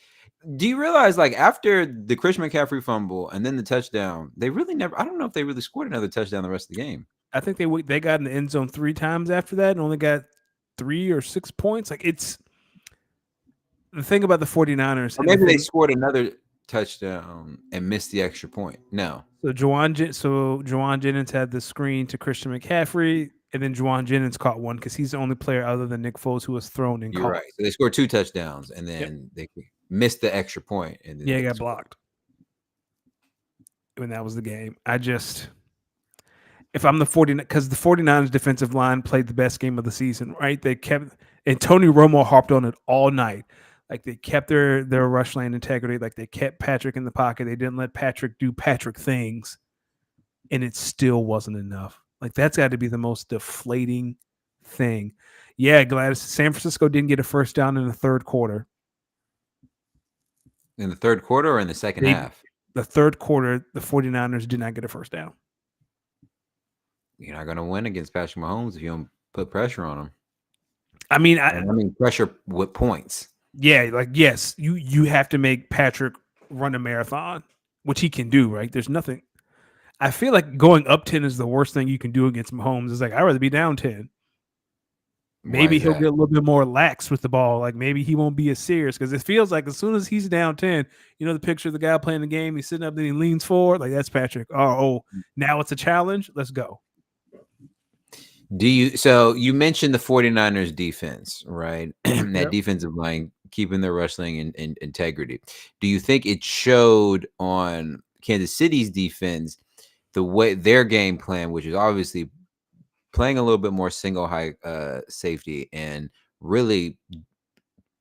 Do you realize, like, after the Christian McCaffrey fumble and then the touchdown, they really never. I don't know if they really scored another touchdown the rest of the game. I think they got in the end zone 3 times after that and only got 3 or 6 points. Like it's the thing about the 49ers Or and the maybe they thing. scored another touchdown and missed the extra point. No, So Juwan Jennings had the screen to Christian McCaffrey, and then Juwan Jennings caught one because he's the only player other than Nick Foles who was thrown and you're caught. right. So they scored two touchdowns and Yep. then they missed the extra point and then Yeah, he they got scored. blocked. And that was the game. If I'm the 49, because the 49ers defensive line played the best game of the season, right? They kept, and Tony Romo harped on it all night. Like they kept their rush lane integrity. Like they kept Patrick in the pocket. They didn't let Patrick do Patrick things. and it still wasn't enough. Like that's got to be the most deflating thing. Yeah, Gladys, San Francisco didn't get a first down in the third quarter. In the third quarter or in the second They half? the third quarter, the 49ers did not get a first down. You're not going to win against Patrick Mahomes if you don't put pressure on him. I mean, And I mean pressure with points. yeah, like yes, you have to make Patrick run a marathon, which he can do, right? There's nothing. I feel like going up 10 is the worst thing you can do against Mahomes. It's like I'd rather be down 10. Why Maybe is he'll that? get a little bit more lax with the ball. Like maybe he won't be as serious because it feels like as soon as he's down 10, you know, the picture of the guy playing the game, he's sitting up, then he leans forward. Like that's Patrick. Oh, now it's a challenge. Let's go. So you mentioned the 49ers defense, right? That Yep. defensive line keeping their wrestling and integrity. Do you think it showed on Kansas City's defense the way their game plan, which is obviously playing a little bit more single high safety and really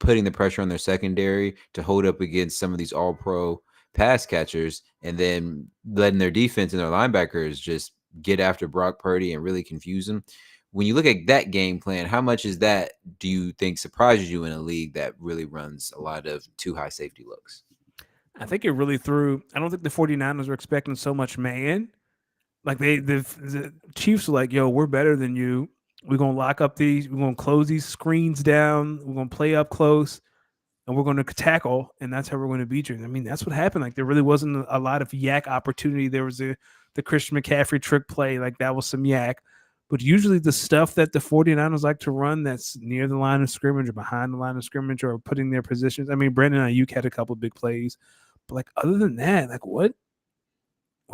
putting the pressure on their secondary to hold up against some of these all pro pass catchers and then letting their defense and their linebackers just get after Brock Purdy and really confuse him. When you look at that game plan, how much is that do you think surprises you in a league that really runs a lot of too high safety looks? I think it really threw. I don't think the 49ers were expecting so much man. Like the Chiefs were like, yo, we're better than you. We're gonna lock up these, we're gonna close these screens down, we're gonna play up close, and we're gonna tackle, and that's how we're gonna beat you. I mean, that's what happened. Like there really wasn't a lot of yak opportunity. There was the Christian McCaffrey trick play, like that was some yak. But usually the stuff that the 49ers like to run that's near the line of scrimmage or behind the line of scrimmage or putting their positions. I mean, Brandon Ayuk had a couple of big plays. But like other than that, like what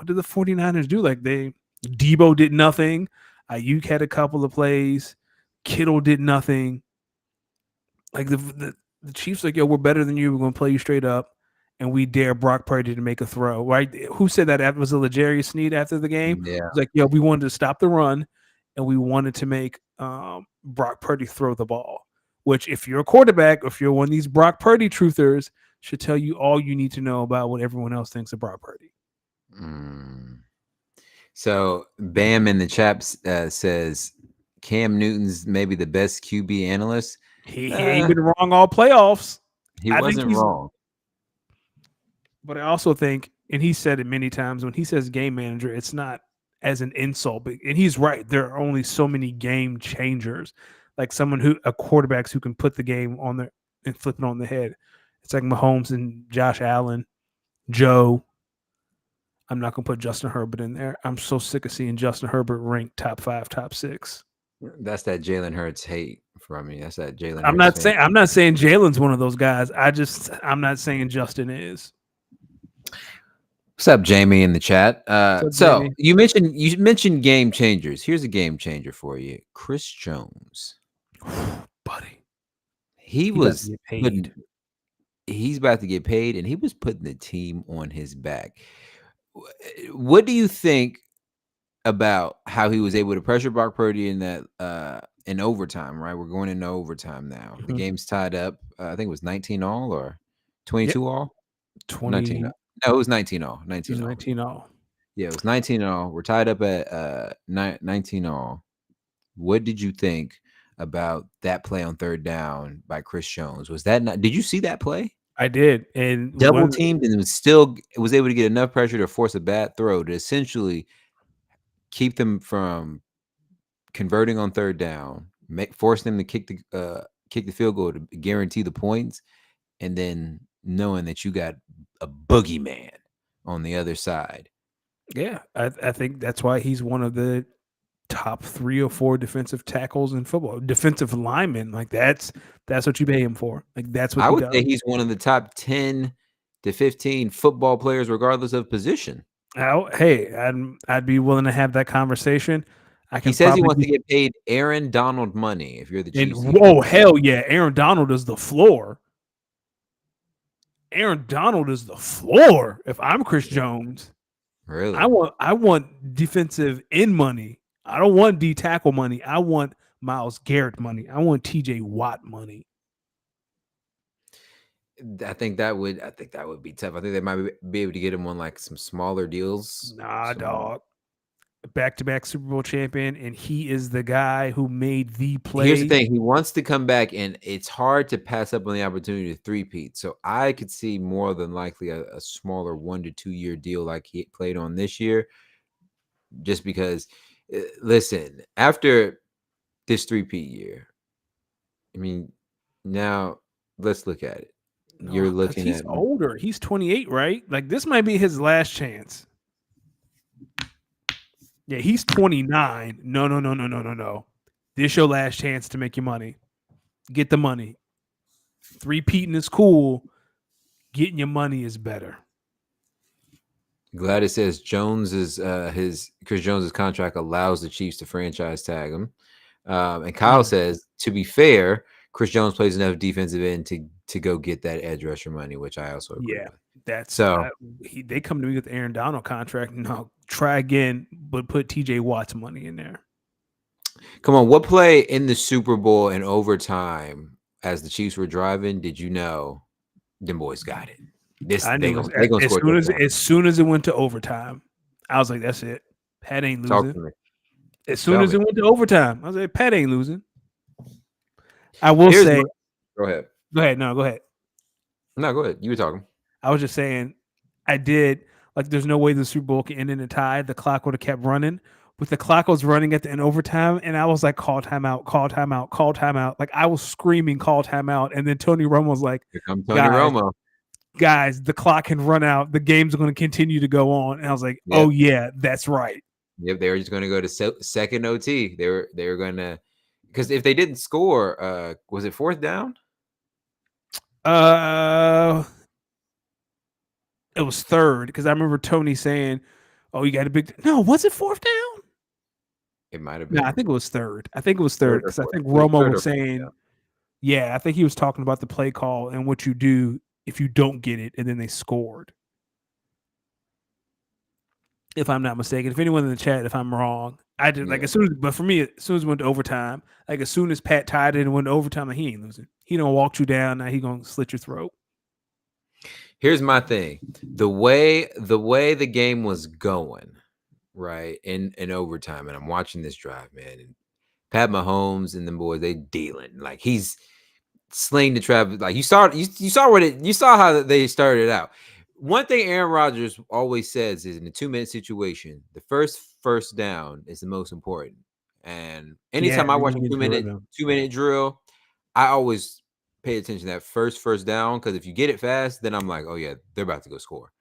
did the 49ers do? Like Debo did nothing. Ayuk had a couple of plays. Kittle did nothing. Like the Chiefs, like, yo, we're better than you. We're gonna play you straight up. And we dare Brock Purdy to make a throw, right? Who said that? Was it L'Jarius Sneed after the game? It Yeah. was like, yo, we wanted to stop the run and we wanted to make Brock Purdy throw the ball. Which, if you're a quarterback, if you're one of these Brock Purdy truthers, should tell you all you need to know about what everyone else thinks of Brock Purdy. Mm. So Bam in the chat says Cam Newton's maybe the best QB analyst. He ain't Uh, been wrong all playoffs. he I think wasn't he's, wrong. but I also think, and he said it many times when he says game manager, it's not as an insult, but and he's right. There are only so many game changers, like someone who a quarterbacks who can put the game on their and flip it on the head. It's like Mahomes and Josh Allen, Joe. I'm not gonna put Justin Herbert in there. I'm so sick of seeing Justin Herbert ranked top 5, top 6. That's that Jalen Hurts hate from me. That's that Jalen I'm Hurts not fan. saying Jalen's one of those guys. I'm not saying Justin is. What's up, Jamie in the chat? What's up, So Jamie? you mentioned game changers. Here's a game changer for you, Chris Jones. Buddy, He he about to was get paid. putting. He's about to get paid, and he was putting the team on his back. What do you think about how he was able to pressure Brock Purdy in that in overtime? Right, we're going into overtime now. The Mhm. game's tied up. I think it was 19 all or Yep, 22 all. 19 20. all. No, it was 19 all. It was 19 all. 19 all. Yeah, it was 19 all. We're tied up at 19 all. What did you think about that play on third down by Chris Jones? Was that not? Did you see that play? I did, and Double one teamed and was able to get enough pressure to force a bad throw to essentially keep them from converting on third down, force them to kick the field goal to guarantee the points, and then knowing that you got a boogeyman on the other side. yeah, I think that's why he's one of the top 3 or 4 defensive tackles in football. Defensive lineman, like that's what you pay him for. Like that's what I he would does. say he's one of the top 10 to 15 football players, regardless of position. Hey, I'd be willing to have that conversation. I He can says he probably wants get to get paid Aaron Donald money. If you're the and Chiefs, he oh wants to get hell yeah, Aaron Donald is the floor. Aaron Donald is the floor. If I'm Chris Jones, really. I want defensive end money. I don't want D tackle money. I want Miles Garrett money. I want TJ Watt money. I think that would be tough. I think they might be able to get him on like some smaller deals. Nah, Some dog. back-to-back Super Bowl champion, and he is the guy who made the Here's the play. thing, he wants to come back, and it's hard to pass up on the opportunity to three-peat, so I could see more than likely a smaller 1 to 2 year deal like he played on this year, just because, listen, after this three-peat year, I mean, now let's look at it. You're No, because looking he's at older. He's 28, right? Like this might be his last chance. Yeah, he's 29. No, no, no, no, no, no, no. This your last chance to make your money. Get the money. Three-peating is cool. Getting your money is better. Gladys says Jones is his Chris Jones's contract allows the Chiefs to franchise tag him. And Kyle Mm. says, to be fair, Chris Jones plays enough defensive end to go get that edge rusher money, which I also agree Yeah, with. that's So they come to me with the Aaron Donald contract. No, try again, but put TJ Watt's money in there. come on, what play in the Super Bowl in overtime as the Chiefs were driving? Did you know them boys got it? This I knew they gonna as score a soon as touchdown. as soon as it went to overtime, I was like, "That's it. Pat ain't Talk losing." to me. As soon Tell as me. it went to overtime, I was like, "Pat ain't losing." I will Here's say, my, go ahead. go ahead. No, go ahead. No, go ahead. You were talking. I was just saying, I did like. There's no way the Super Bowl can end in a tie. The clock would have kept running, but the clock was running at the end overtime, and I was like, "Call timeout! Call timeout! Call timeout!" Like I was screaming, "Call timeout!" And then Tony Romo was like, Here comes Tony "Guys, Romo. guys, the clock can run out. The game's going to continue to go on." And I was like, "Oh Yep. yeah, that's right." Yep. They were just going to go to second OT. They were going to, because if they didn't score, was it fourth down? Uh, it was third because I remember Tony saying, "Oh, you got a big." No, was it fourth down? It might have No, I been think it was third. I think it was third third or because I fourth. think It was Romo third was or fourth. saying, yeah, I think he was talking about the play call and what you do if you don't get it, and then they scored. If I'm not mistaken, if anyone in the chat, if I'm wrong, I did like Yeah. as soon as, but for me, as soon as it went to overtime, like as soon as Pat tied it and went to overtime, like, he ain't losing. He don't walk you down. Now he gonna slit your throat. Here's my thing. The way the game was going, right, in overtime, and I'm watching this drive, man, and Pat Mahomes and them boys, they dealing. Like he's slaying the traffic. Like you saw how they started out. One thing Aaron Rodgers always says is in a 2 minute situation, the first down is the most important. And Yeah, anytime I and then watch you a get two to minute rhythm. 2 minute drill, I always pay attention to that first down, because if you get it fast, then I'm like, oh yeah, they're about to go score.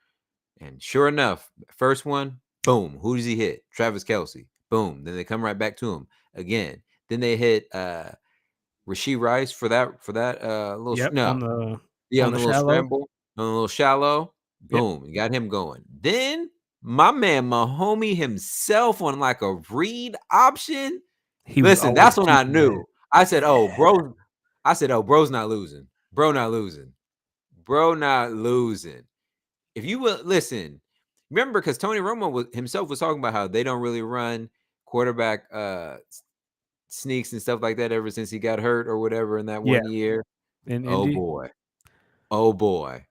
And sure enough, first one, boom. Who does he hit? Travis Kelsey. Boom. Then they come right back to him again. Then they hit Rasheed Rice for that little Yep, no. Yeah, on on the the little shallow. scramble, on the little shallow. Yep, Boom. You got him going. Then my man Mahomie himself on like a read option. he was Listen, always that's when I keeping that. knew. I said, oh, Yeah, bro. I said, oh, bro's not losing. Bro not losing. Bro not losing. If you will listen, remember, because Tony Romo himself was talking about how they don't really run quarterback sneaks and stuff like that ever since he got hurt or whatever in that yeah, one year. in Oh Indy, boy. Oh boy.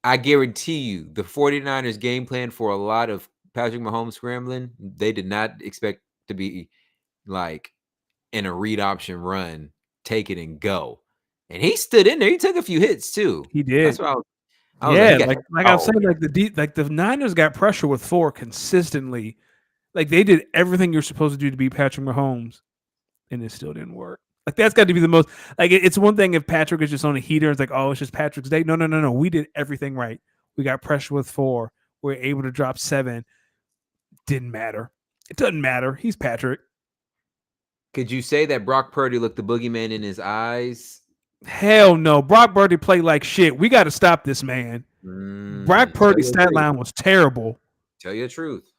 I guarantee you the 49ers game plan for a lot of Patrick Mahomes scrambling, they did not expect to be like in a read option run, take it and go. And he stood in there. He took a few hits too. he That's did. what I was like, he Yeah, got like I was oh saying, like like the Niners got pressure with 4 consistently. Like they did everything you're supposed to do to beat Patrick Mahomes, and it still didn't work. Like that's got to be the most. Like it's one thing if Patrick is just on a heater. It's like, oh, it's just Patrick's day. No, no, no, no. We did everything right. We got pressure with 4. We're able to drop 7. Didn't matter. It doesn't matter. He's Patrick. Could you say that Brock Purdy looked the boogeyman in his eyes? Hell no. Brock Purdy played like shit. We got to stop this man. Brock Tell Purdy's you the stat truth. line was terrible. Tell you the truth.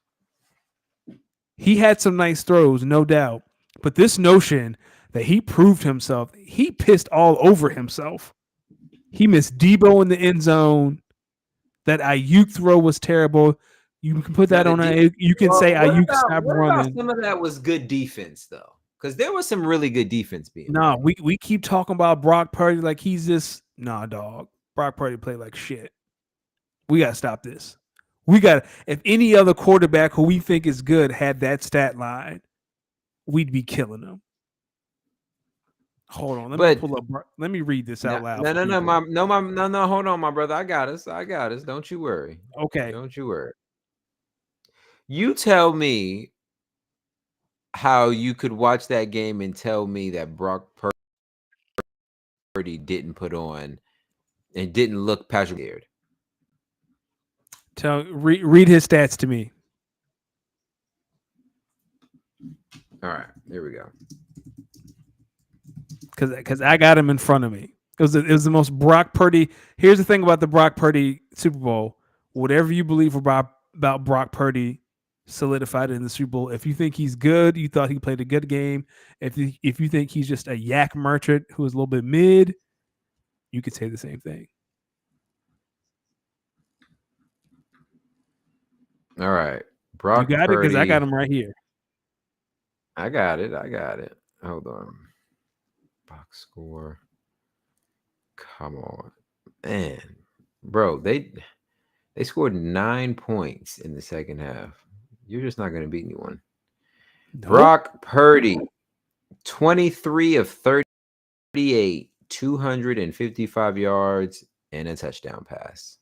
He had some nice throws, no doubt. But this notion that he proved himself, he pissed all over himself. He missed Debo in the end zone. That Ayuk throw was terrible. You can put Now that the on a. You can well, say what Ayuk about stopped what about running. some of that was good defense though? Because there was some really good defense being No, played. we keep talking about Brock Purdy like he's this. Nah, dog. Brock Purdy played like shit. We gotta stop this. We got if any other quarterback who we think is good had that stat line, we'd be killing them. Hold on, let me But pull up. Let me read this no, out loud no, for no, no, people. no. Hold on, my brother. I got us. I got us. Don't you worry. Okay, Don't you worry. You tell me how you could watch that game and tell me that Brock Purdy didn't put on and didn't look Patrick scared. read his stats to me All right, here we go. because I got him in front of me. It was the most Brock Purdy. Here's the thing about the Brock Purdy Super Bowl. Whatever you believe about Brock Purdy, solidified it in the Super Bowl. If you think he's good, you thought he played a good game. If you think he's just a yak merchant who is a little bit mid, you could say the same thing. All right, You Brock got it because I got Purdy. him right here. I got it. I got it. Hold on. Box score. Come on, man, bro. They scored 9 points in the second half. You're just not going to beat anyone. Nope. Brock Purdy, 23 of 38, 255 yards and a touchdown pass.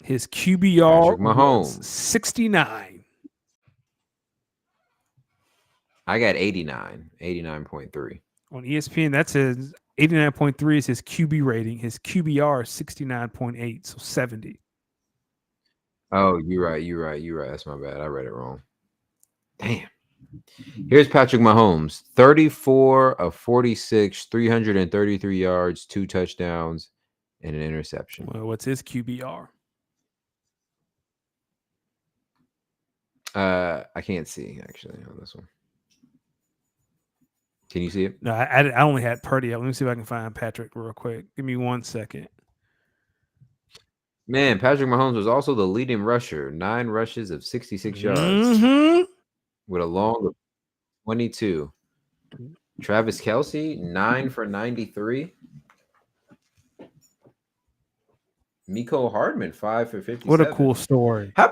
His QBR Patrick was Mahomes. 69. I got 89, 89.3. On ESPN, that says 89.3 is his QB rating. His QBR is 69.8, so 70. Oh, you're right. You're right. You're right. That's my bad. I read it wrong. Damn. Here's Patrick Mahomes, 34 of 46, 333 yards, 2 touchdowns, and an interception. Well, what's his QBR? I can't see actually on this one. Can you see it? No, I only had Purdy up. Let me see if I can find Patrick real quick. Give me 1 second. Man, Patrick Mahomes was also the leading rusher, 9 rushes of 66 yards Mm-hmm. with a long of 22. Travis Kelce, 9 for 93. Miko Hardman, 5 for 57. What a cool story. How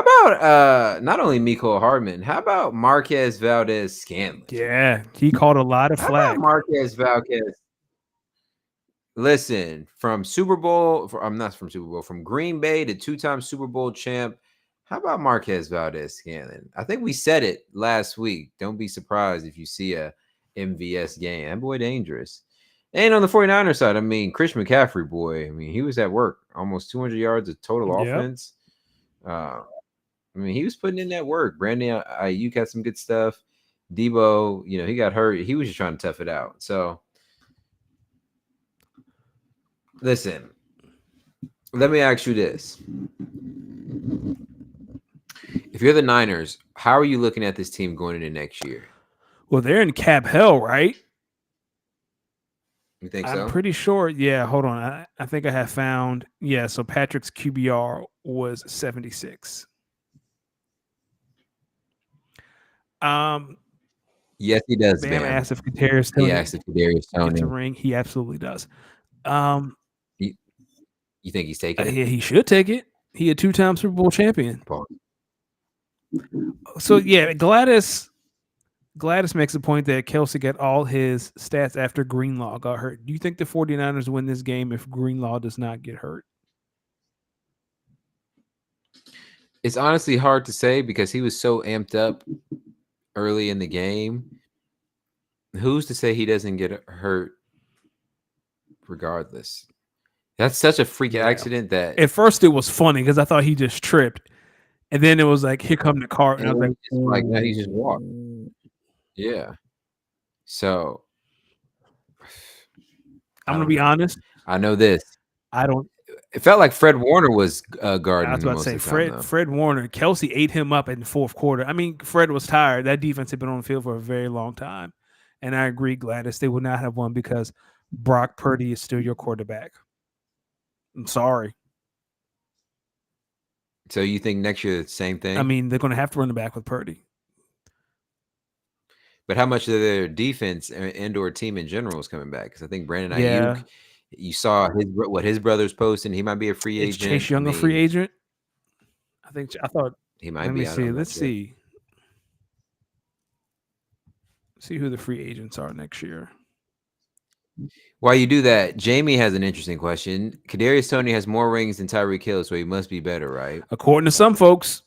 about not only Miko Hardman, how about Marquez Valdez Scantling? Yeah, he caught a lot of How about flack. Marquez Valdez? Listen, from Super Bowl, I'm not from Super Bowl, from Green Bay to 2-time Super Bowl champ. How about Marquez Valdez Scantling? I think we said it last week. Don't be surprised if you see a MVS game. That boy dangerous. And on the 49ers side, I mean, Chris McCaffrey, boy, I mean, he was at work. Almost 200 yards of total Yep. offense. I mean, he was putting in that work. Brandon Ayuk had some good stuff. Debo, he got hurt. He was just trying to tough it out. So, listen, let me ask you this. If you're the Niners, how are you looking at this team going into next year? Well, they're in cap hell, right? You think I'm so? pretty sure. Yeah, hold on. I think I have found. Yeah, so Patrick's QBR was 76. Yes, he does, Bam Bam. asked if Kadarius He Toney asked if Kadarius gets a Toney. ring. He absolutely does. You think he's taking it? Yeah, he should take it. He a 2-time Super Bowl champion. Pause. So yeah, Gladys makes a point that Kelce got all his stats after Greenlaw got hurt. Do you think the 49ers win this game if Greenlaw does not get hurt? It's honestly hard to say because he was so amped up early in the game. Who's to say he doesn't get hurt regardless? That's such a freak accident that at first it was funny because I thought he just tripped. And then it was like, here come the car. And I was like, now he just walked. Yeah. So I'm going to be honest. I know this. It felt like Fred Warner was guarding. I was about to say Fred Warner. Kelce ate him up in the fourth quarter. I mean, Fred was tired. That defense had been on the field for a very long time. And I agree, Gladys, they would not have won because Brock Purdy is still your quarterback. I'm sorry. So you think next year the same thing? I mean, they're going to have to run it back with Purdy. But how much of their defense and or team in general is coming back? Because I think Brandon Ayuk You saw what his brother's posting. He might be a free Is agent. Chase I Young a free mean, agent? I thought. he might Let me be. see. I'm not Let's sure. see who the free agents are next year. While you do that, Jamie has an interesting question. Kadarius Toney has more rings than Tyreek Hill, so he must be better, right? According to some folks,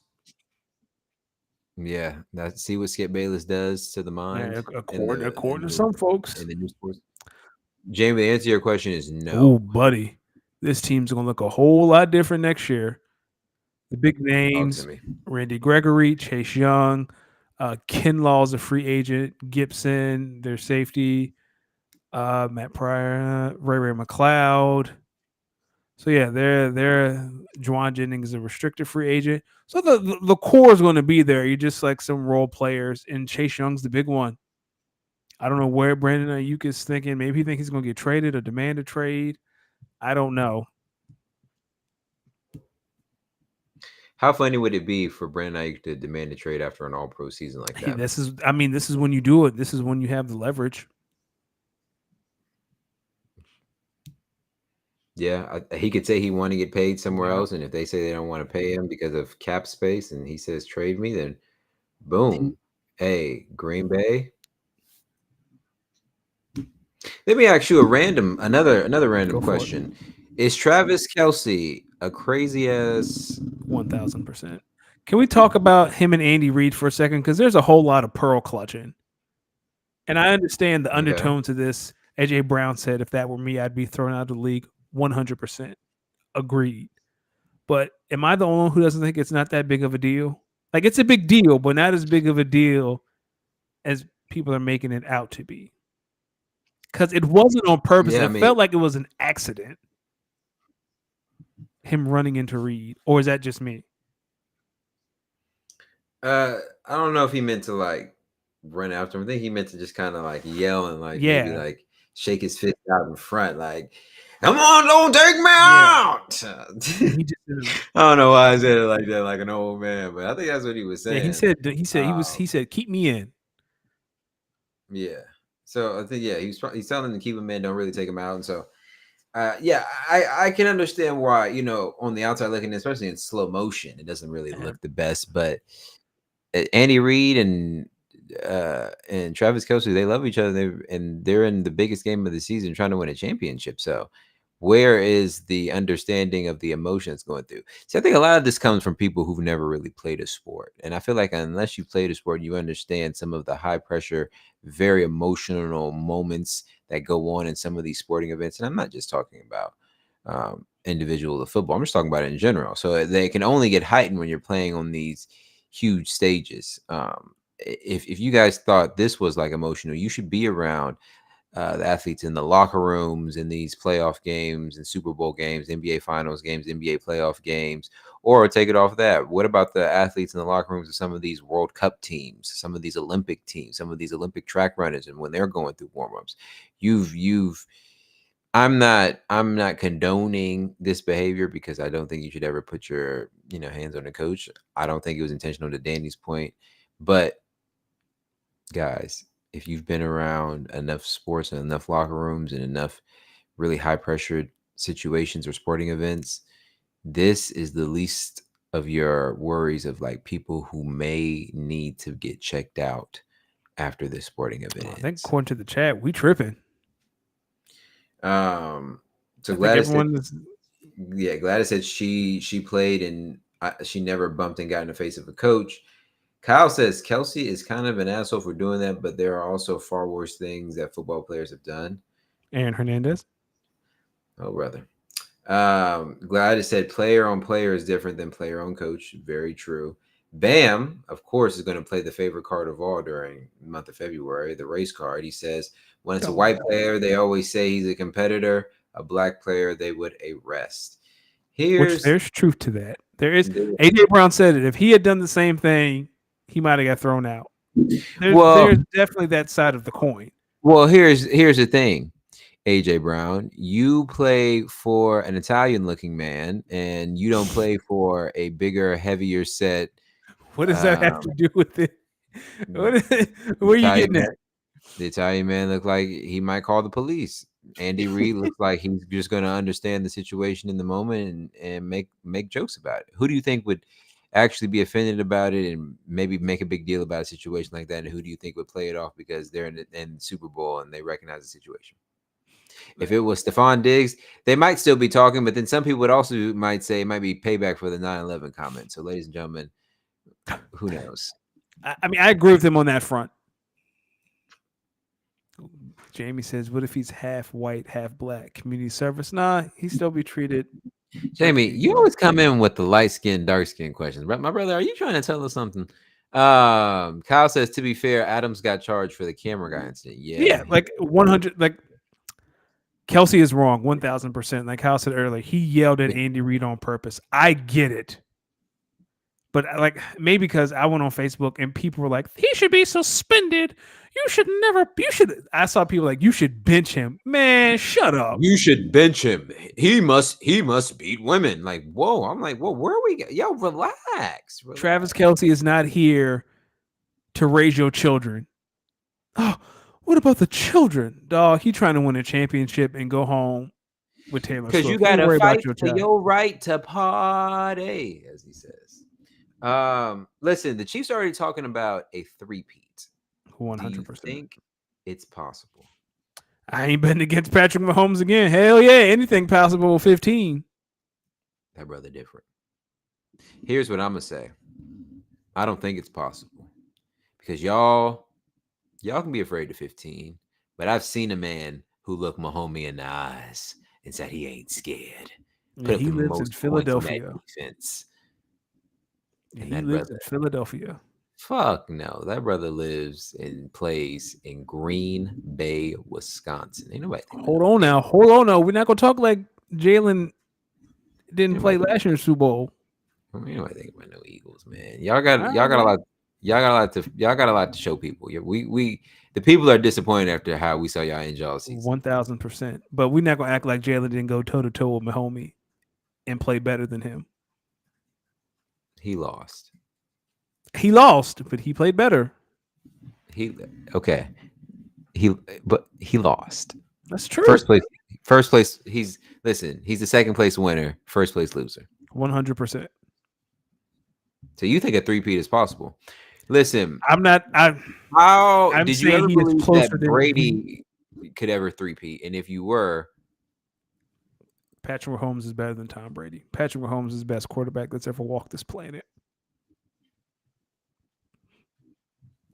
Yeah. See what Skip Bayless does to the mind in according to some folks. the new sports. Jamie, the answer to your question is Oh, no. buddy, this team's gonna look a whole lot different next year. The big Talk to names: me. Randy Gregory, Chase Young, Kinlaw's a free agent, Gibson, their safety, Matt Pryor, Ray McLeod. So yeah, they're Juwan Jennings is a restricted free agent. So the core is going to be there. You just like some role players, and Chase Young's the big one. I don't know where Brandon Ayuk is thinking. Maybe he thinks he's going to get traded or demand a trade. I don't know. How funny would it be for Brandon Ayuk to demand a trade after an All-Pro season like that? This is when you do it. This is when you have the leverage. Yeah, he could say he want to get paid somewhere Yeah. else, and if they say they don't want to pay him because of cap space, and he says trade me, then boom. Hey, Green Bay. Let me ask you another random Go for it. question. Is Travis Kelsey a crazy ass? 1000%. Can we talk about him and Andy Reid for a second? Because there's a whole lot of pearl clutching. And I understand the Okay. undertone to this. AJ Brown said, if that were me, I'd be thrown out of the league. 100%. Agreed. But am I the only one who doesn't think it's not that big of a deal? Like, it's a big deal, but not as big of a deal as people are making it out to be. Because it wasn't on purpose. Yeah, I It mean, felt like it was an accident, him running into Reed. Or is that just me? I don't know if he meant to like run after him. I think he meant to just kind of like yell and like maybe Yeah. like shake his fist out in front, like, "Come on, don't take me Yeah. out." And he just didn't. I don't know why I said it like that, like an old man, but I think that's what he was Yeah, saying. he said, keep me in. Yeah. So I think he's telling them to keep him in, don't really take him out, and so yeah, I can understand why on the outside looking, especially in slow motion, it doesn't really Yeah. look the best, but Andy Reid and Travis Kelsey, they love each other. They're in the biggest game of the season, trying to win a championship. So, where is the understanding of the emotions going through? See, I think a lot of this comes from people who've never really played a sport, and I feel like unless you played a sport, you understand some of the high pressure, very emotional moments that go on in some of these sporting events. And I'm not just talking about individual of football. I'm just talking about it in general. So they can only get heightened when you're playing on these huge stages. If you guys thought this was like emotional, you should be around the athletes in the locker rooms in these playoff games and Super Bowl games, NBA Finals games, NBA playoff games, or take it off that. What about the athletes in the locker rooms of some of these World Cup teams, some of these Olympic teams, some of these Olympic track runners, and when they're going through warm-ups? You've I'm not condoning this behavior because I don't think you should ever put your hands on a coach. I don't think it was intentional to Danny's point, but guys, if you've been around enough sports and enough locker rooms and enough really high pressured situations or sporting events, this is the least of your worries of like people who may need to get checked out after this sporting event I think ends. according to the chat, we tripping. Um, so I think Gladys said, everyone is. yeah, Gladys said she played and she never bumped and got in the face of a coach. Kyle says Kelsey is kind of an asshole for doing that, but there are also far worse things that football players have done. Aaron Hernandez. Oh, brother. Gladys said player on player is different than player on coach. Very true. Bam, of course, is going to play the favorite card of all during the month of February, the race card. He says when it's a white player, they always say he's a competitor. A black player, they would arrest. Which Here's there's truth to that. There is. AJ Brown said it. If he had done the same thing, he might have got thrown out. There's well, definitely that side of the coin. here's the thing. AJ Brown, you play for an Italian looking man and you don't play for a bigger, heavier set. What does that have to Um, do with it? the What, where are you Italian getting man, at? the Italian man looked like he might call the police. Andy Reid looks like he's just going to understand the situation in the moment and make jokes about it. Who do you think would actually be offended about it and maybe make a big deal about a situation like that? And who do you think would play it off because they're in the Super Bowl and they recognize the situation? If it was Stephon Diggs, they might still be talking, but then some people would also might say it might be payback for the 9/11 comment. So, ladies and gentlemen, who knows? I mean, I agree with him on that front. Jamie says, "What if he's half white, half black? Community service? Nah, he still be treated like Jamie, he you always come in with the light skin, dark skin questions. My brother, are you trying to tell us something? Kyle says, to be fair, Adams got charged for the camera guy incident. Yeah, Yeah, like 100. Like Kelsey is wrong 1000%. Like Kyle said earlier, he yelled at Andy Reid on purpose. I get it. But like maybe because I went on Facebook and people were like, he should be suspended. You should never. You should. I saw people like, you should bench him. Man, shut up. you should bench him. He must beat women. Like, whoa. I'm like, whoa, where are we? Yo, relax. Travis Kelsey is not here to raise your children. Oh, what about the children, dog? He trying to win a championship and go home with Taylor Because you Swift. He got ain't to worry about fight your for child. your right to party, as he says. Listen, the Chiefs are already talking about a three-peat. Do you 100%. think it's possible? I ain't betting against Patrick Mahomes again. Hell yeah, anything possible with 15. That brother different. Here's what I'm gonna say. I don't think it's possible because y'all can be afraid of 15, but I've seen a man who looked Mahomes in the eyes and said he ain't scared. Yeah, Put up he the lives in most points on that Philadelphia. defense. Yeah, And he that lives brother, in Philadelphia. fuck no, that brother lives and plays in Green Bay, Wisconsin. Ain't nobody thinking about Hold no on big. now. Hold on now. We're not gonna talk like Jalen didn't Ain't play nobody last year in the Super Bowl. Ain't nobody thinking about no Eagles, man. Y'all got a Right. lot. Y'all got a lot to show people. Yeah, we the people are disappointed after how we saw y'all end y'all season. 1000%. But we're not gonna act like Jalen didn't go toe to toe with Mahomes and play better than him. He lost. He lost, but he played better. He okay. He lost. That's true. First place. First place. He's the second place winner. First place loser. 100%. So you think a three-peat is possible? Listen, I'm not. how I'm did you saying ever he is believe closer that than we. Brady could ever three-peat? And if you were, Patrick Mahomes is better than Tom Brady. Patrick Mahomes is the best quarterback that's ever walked this planet.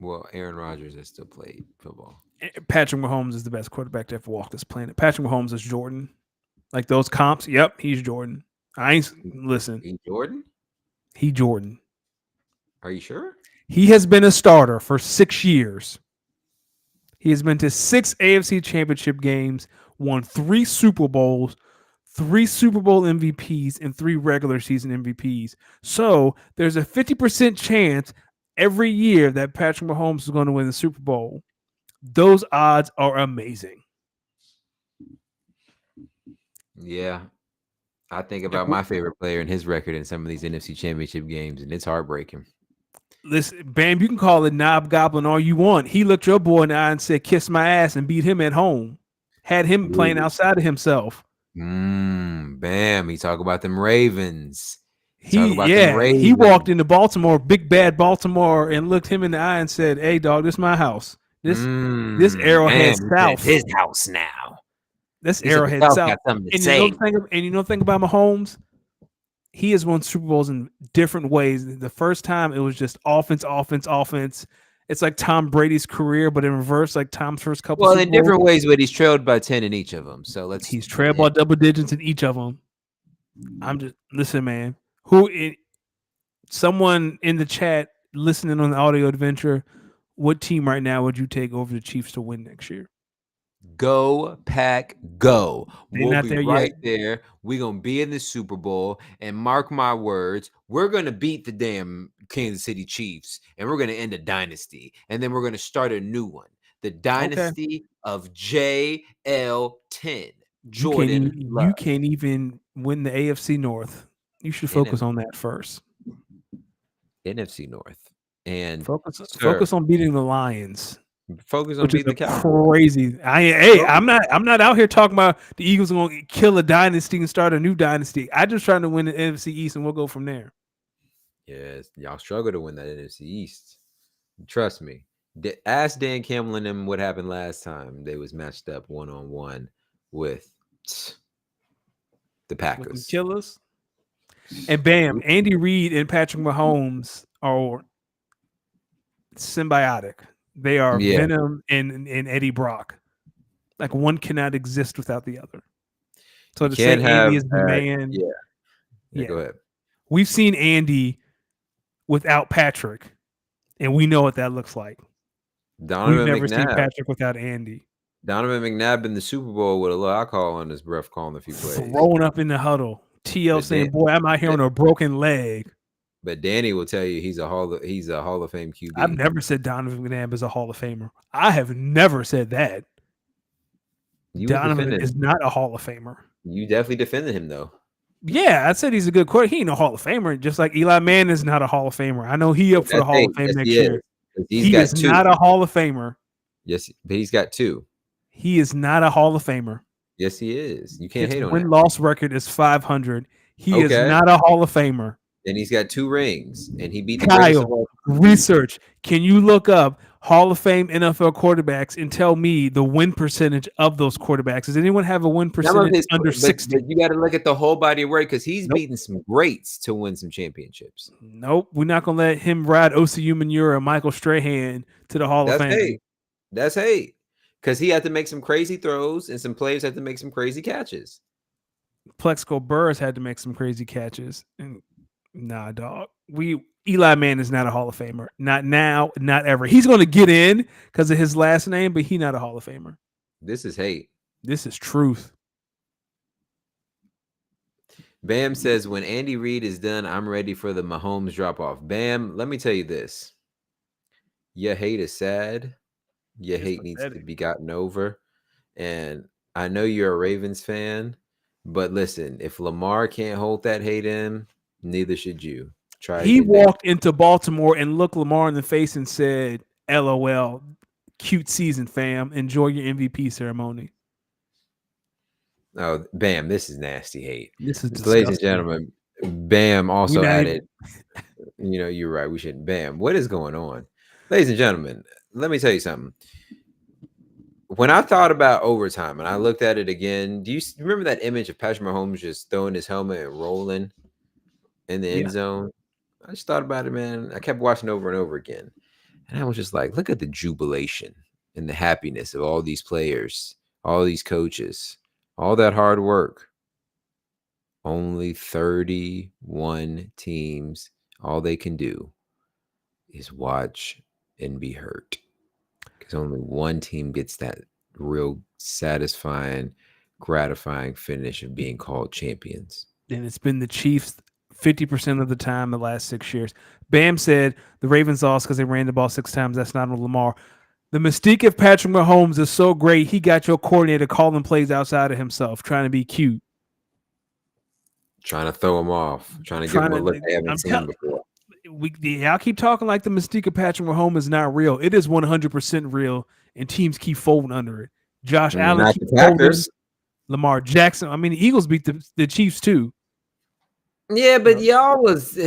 well, Aaron Rodgers has still played football. Patrick Mahomes is the best quarterback to ever walk this planet. Patrick Mahomes is Jordan. Like those comps, yep, he's Jordan. I ain't listen. E. Jordan? He Jordan. Are you sure? He has been a starter for 6 years. He has been to 6 AFC championship games, won 3 Super Bowls, 3 Super Bowl MVPs, and 3 regular season MVPs. So there's a 50% chance every year that Patrick Mahomes is going to win the Super Bowl. Those odds are amazing. Yeah. I think about my favorite player and his record in some of these NFC championship games, and it's heartbreaking. Listen, Bam, you can call it knob goblin all you want. He looked your boy in the eye and said, kiss my ass and beat him at home. Had him playing Ooh. outside of himself. Bam. He talk about them Ravens. He walked into Baltimore, big bad Baltimore, and looked him in the eye and said, hey, dog, this is my house. This Arrowhead Bam. South. His house now. This He said the Arrowhead South South. got something to And say. you know the thing about Mahomes? He has won Super Bowls in different ways. The first time it was just offense, offense, offense. It's like Tom Brady's career, but in reverse, like Tom's first couple Well, Super in Bowls. different ways, but he's trailed by 10 in each of them. So He's trailed by double digits in each of them. I'm just listen, man. Someone in the chat listening on the audio adventure, what team right now would you take over the Chiefs to win next year? Go Pack Go. They're We'll not be there right yet. there. We're going to be in the Super Bowl. And mark my words, we're going to beat the damn Kansas City Chiefs. And we're going to end a dynasty. And then we're going to start a new one. The dynasty of JL10. You can't even win the AFC North. You should focus on that first. NFC North. And focus on beating the Lions. Focus on which is beating a the Cowboys. crazy. Hey, Focus. I'm not out here talking about the Eagles are going to kill a dynasty and start a new dynasty. I just trying to win the NFC East and we'll go from there. Yes, y'all struggle to win that NFC East. Trust me. Ask Dan Campbell and them what happened last time they was matched up 1-on-1 with the With them Packers. killers. And bam, Andy Reid and Patrick Mahomes are symbiotic. They are Yeah, Venom and Eddie Brock. Like one cannot exist without the other. So you to say can't Andy have. is the man, Yeah, yeah. Go yeah. ahead. We've seen Andy without Patrick, and we know what that looks like. We've Donovan never seen McNabb. Patrick without Andy. Donovan McNabb in the Super Bowl with a little alcohol on his breath, calling a few plays. Throwing up in the huddle. TL But Dan, saying, "Boy, I'm out here on a broken leg." but Danny will tell you he's a Hall of Fame I've QB. never said Donovan McNabb is a Hall of Famer. I have never said that. You was Donovan defending. is not a Hall of Famer. You definitely defended him though. Yeah, I said he's a good quarterback. He ain't a Hall of Famer, just like Eli Manning is not a Hall of Famer. I know he up for the That's Hall of hey, Fame yes next he is. year. 'Cause he's He got is two. not a Hall of Famer. Yes, but he's got two. He is not a Hall of Famer. Yes, he is. You can't His hate on that. win-loss record is 500. He is Okay. not a Hall of Famer. And he's got 2 rings, and he beat the greatest of Kyle, all time. research. Can you look up Hall of Fame NFL quarterbacks and tell me the win percentage of those quarterbacks? Does anyone have a win Some of percentage his, under 60? but you got to look at the whole body of work because he's Nope. beaten some greats to win some championships. Nope. We're not gonna let him ride Osi Umenyiora and Michael Strahan to the Hall of That's Fame. hate. That's hate. Because he had to make some crazy throws, and some players had to make some crazy catches. Plexico Burrs had to make some crazy catches. And nah, dog. Eli Manning is not a Hall of Famer. Not now, not ever. He's going to get in because of his last name, but he's not a Hall of Famer. This is hate. This is truth. Bam says, when Andy Reid is done, I'm ready for the Mahomes drop off. Bam, let me tell you this. Your hate is sad. Your It's hate needs to pathetic. be gotten over. And I know you're a Ravens fan, but listen, if Lamar can't hold that hate in, neither should you. Try He again next. walked into Baltimore and looked Lamar in the face and said, LOL, cute season, fam. Enjoy your MVP ceremony. Oh, Bam, this is nasty hate. This is Ladies and disgusting. gentlemen, Bam also not added, you're right. We shouldn't. Bam, what is going on? Ladies and gentlemen, let me tell you something. When I thought about overtime and I looked at it again, do you remember that image of Patrick Mahomes just throwing his helmet and rolling in the end zone? I just thought about it, man. I kept watching over and over again. And I was just like, look at the jubilation and the happiness of all these players, all these coaches, all that hard work. Only 31 teams, all they can do is watch and be hurt. Because only one team gets that real satisfying, gratifying finish of being called champions. And it's been the Chiefs 50% of the time the last 6 years. Bam said the Ravens lost because they ran the ball 6 times. That's not on Lamar. The mystique of Patrick Mahomes is so great, he got your coordinator calling plays outside of himself, trying to be cute. Trying to throw them off, trying to give them a look they haven't seen before. Y'all keep talking like the mystique of Patrick Mahomes is not real. It is 100% real, and teams keep folding under it. Josh Allen Not keeps the folding. Packers. Lamar Jackson. I mean, the Eagles beat the Chiefs too. Yeah, but y'all was.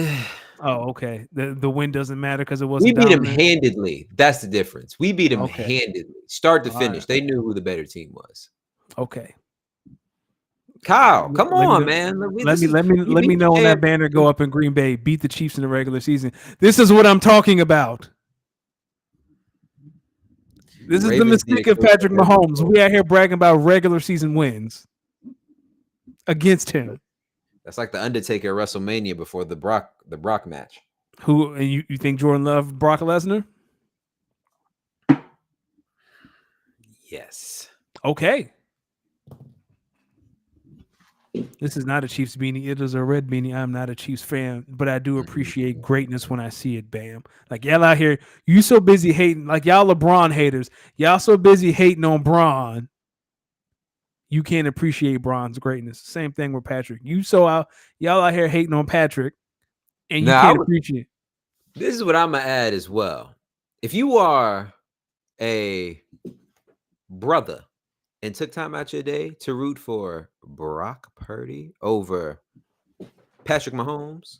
Oh, okay. The win doesn't matter because it wasn't. We beat them dominant. handedly. That's the difference. We beat them Okay. handedly, start to All finish. right. They knew who the better team was. Okay. Kyle, come Let me on, know- man. Let me know when that banner go up in Green Bay. Beat the Chiefs in the regular season. This is what I'm talking about. This is the mystique of Patrick Mahomes. We out here bragging about regular season wins against him. That's like the Undertaker at WrestleMania before the Brock match. Who and you think Jordan loved Brock Lesnar? Yes. Okay. This is not a Chiefs beanie. It is a red beanie. I'm not a Chiefs fan, but I do appreciate greatness when I see it. Bam. Like y'all out here, you so busy hating. Like y'all LeBron haters. Y'all so busy hating on Bron. You can't appreciate Bron's greatness. Same thing with Patrick. Y'all out here hating on Patrick, and you can't appreciate. This is what I'm gonna add as well. If you are a brother and took time out your day to root for Brock Purdy over Patrick Mahomes?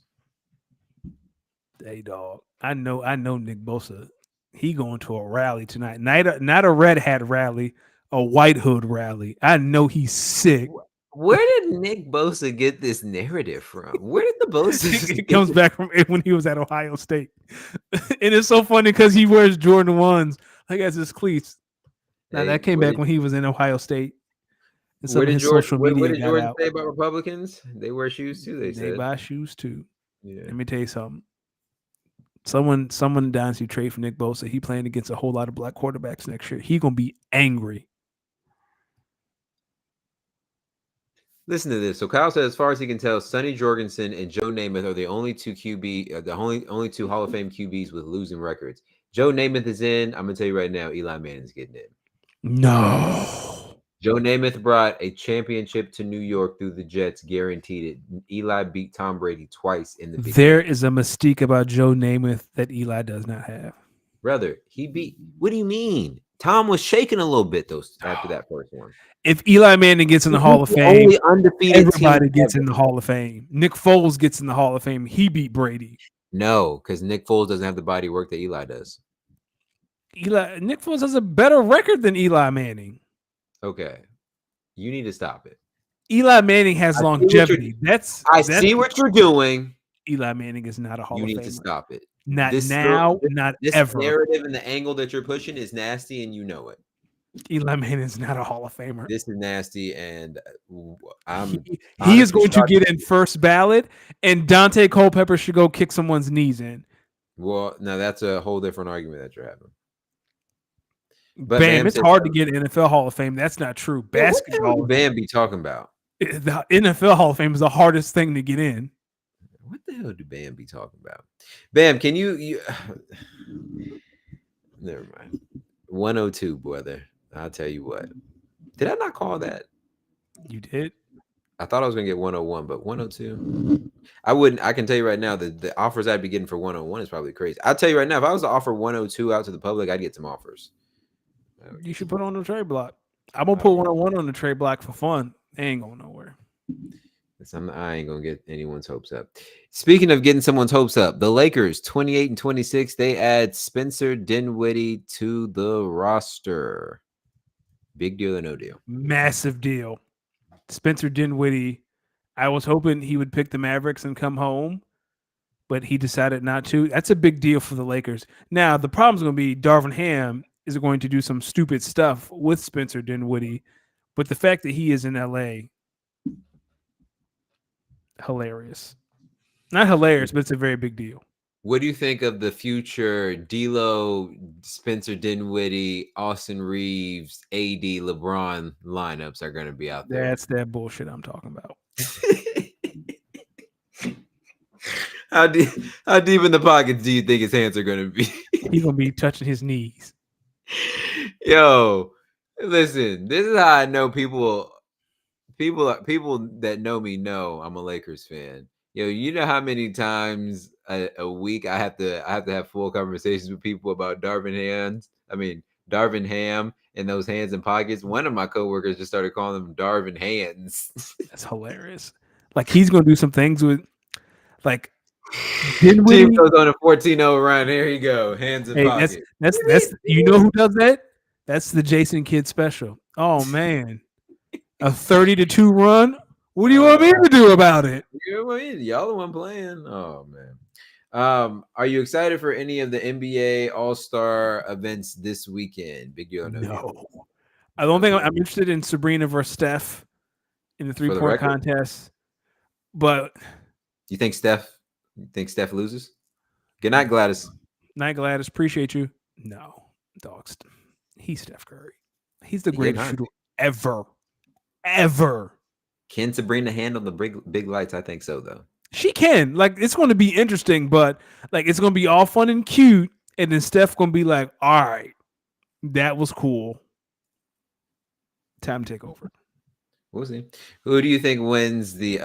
Hey dog, I know Nick Bosa. He going to a rally tonight. Not a red hat rally, a white hood rally. I know he's sick. Where did Nick Bosa get this narrative from? Where did the Bosas It get comes back from when he was at Ohio State, and it's so funny because he wears Jordan ones like as his cleats. Now Hey, that came back when he was in Ohio State, and some where of did his Jordan social what media did got Jordan out. say about Republicans? They wear shoes too, they They said. buy shoes too. Yeah. Let me tell you something. Someone in Dynasty trade for Nick Bosa. He playing against a whole lot of black quarterbacks next year. He gonna be angry. Listen to this. So Kyle said, as far as he can tell, Sonny Jorgensen and Joe Namath are the only two the only two Hall of Fame QBs with losing records. Joe Namath is in. I'm gonna tell you right now, Eli Manning's getting in. No. Joe Namath brought a championship to New York through the Jets, guaranteed it. Eli beat Tom Brady twice in the big There game. is a mystique about Joe Namath that Eli does not have. Brother, he beat. What do you mean? Tom was shaking a little bit though after that first one. If Eli Manning gets in He the Hall beat of the Fame, only undefeated team everybody gets ever. in the Hall of Fame. Nick Foles gets in the Hall of Fame. He beat Brady. No, because Nick Foles doesn't have the body work that Eli does. Nick Foles has a better record than Eli Manning. Okay, you need to stop it. Eli Manning has longevity. I see what you're doing. Eli Manning is not a Hall You of need to Famer. stop it. Not now, not this ever. narrative and the angle that you're pushing is nasty, and you know it. Eli Manning is not a Hall of Famer. This is nasty, and he is going to get in first ballot, and Dante Culpepper should go kick someone's knees in. Well, now that's a whole different argument that you're having. But Bam, it's hard to get NFL Hall of Fame. That's not true. Basketball. What the hell do Bam be talking about? The NFL Hall of Fame is the hardest thing to get in. What the hell do Bam be talking about? Bam, can you never mind. 102, brother. I'll tell you what. Did I not call that? You did? I thought I was gonna get 101, but 102. I wouldn't. I can tell you right now that the offers I'd be getting for 101 is probably crazy. I'll tell you right now, if I was to offer 102 out to the public, I'd get some offers. You should put on the trade block. I'm gonna put 101 on the trade block for fun. They ain't going nowhere. I ain't gonna get anyone's hopes up. Speaking of getting someone's hopes up, the Lakers 28 and 26, they add Spencer Dinwiddie to the roster. Big deal or no deal? Massive deal. Spencer Dinwiddie. I was hoping he would pick the Mavericks and come home, but he decided not to. That's a big deal for the Lakers. Now, the problem's going to be Darvin Ham is going to do some stupid stuff with Spencer Dinwiddie, but the fact that he is in LA, hilarious. Not hilarious, but it's a very big deal. What do you think of the future D'Lo, Spencer Dinwiddie, Austin Reeves, AD, LeBron lineups are going to be out there? That's that bullshit I'm talking about. How deep in the pockets do you think his hands are going to be? He's going to be touching his knees. Yo, listen, this is how I know people that know me know I'm a Lakers fan. Yo, you know how many times a week I have to have full conversations with people about Darvin Ham and those hands and pockets. One of my coworkers just started calling them Darvin hands. That's hilarious. Like he's going to do some things with like Dinwiddie. Team goes on a 14-0 run. Here you go. Hands in pocket. That's you know who does that? That's the Jason Kidd special. Oh man. A 30-2 run? What do you want me to do about it? Y'all the one playing. Oh man. Are you excited for any of the NBA All-Star events this weekend? Big deal or no deal? I don't think I'm interested in Sabrina versus Steph in the 3-point contest. But you think Steph loses? Good night, Gladys. Night, Gladys. Appreciate you. No, dogs. He's Steph Curry. He's the greatest shooter ever. Can Sabrina handle the big lights? I think so, though. She can. Like, it's going to be interesting, but like it's going to be all fun and cute, and then Steph going to be like, "All right, that was cool. Time to take over." We'll see. Who do you think wins the?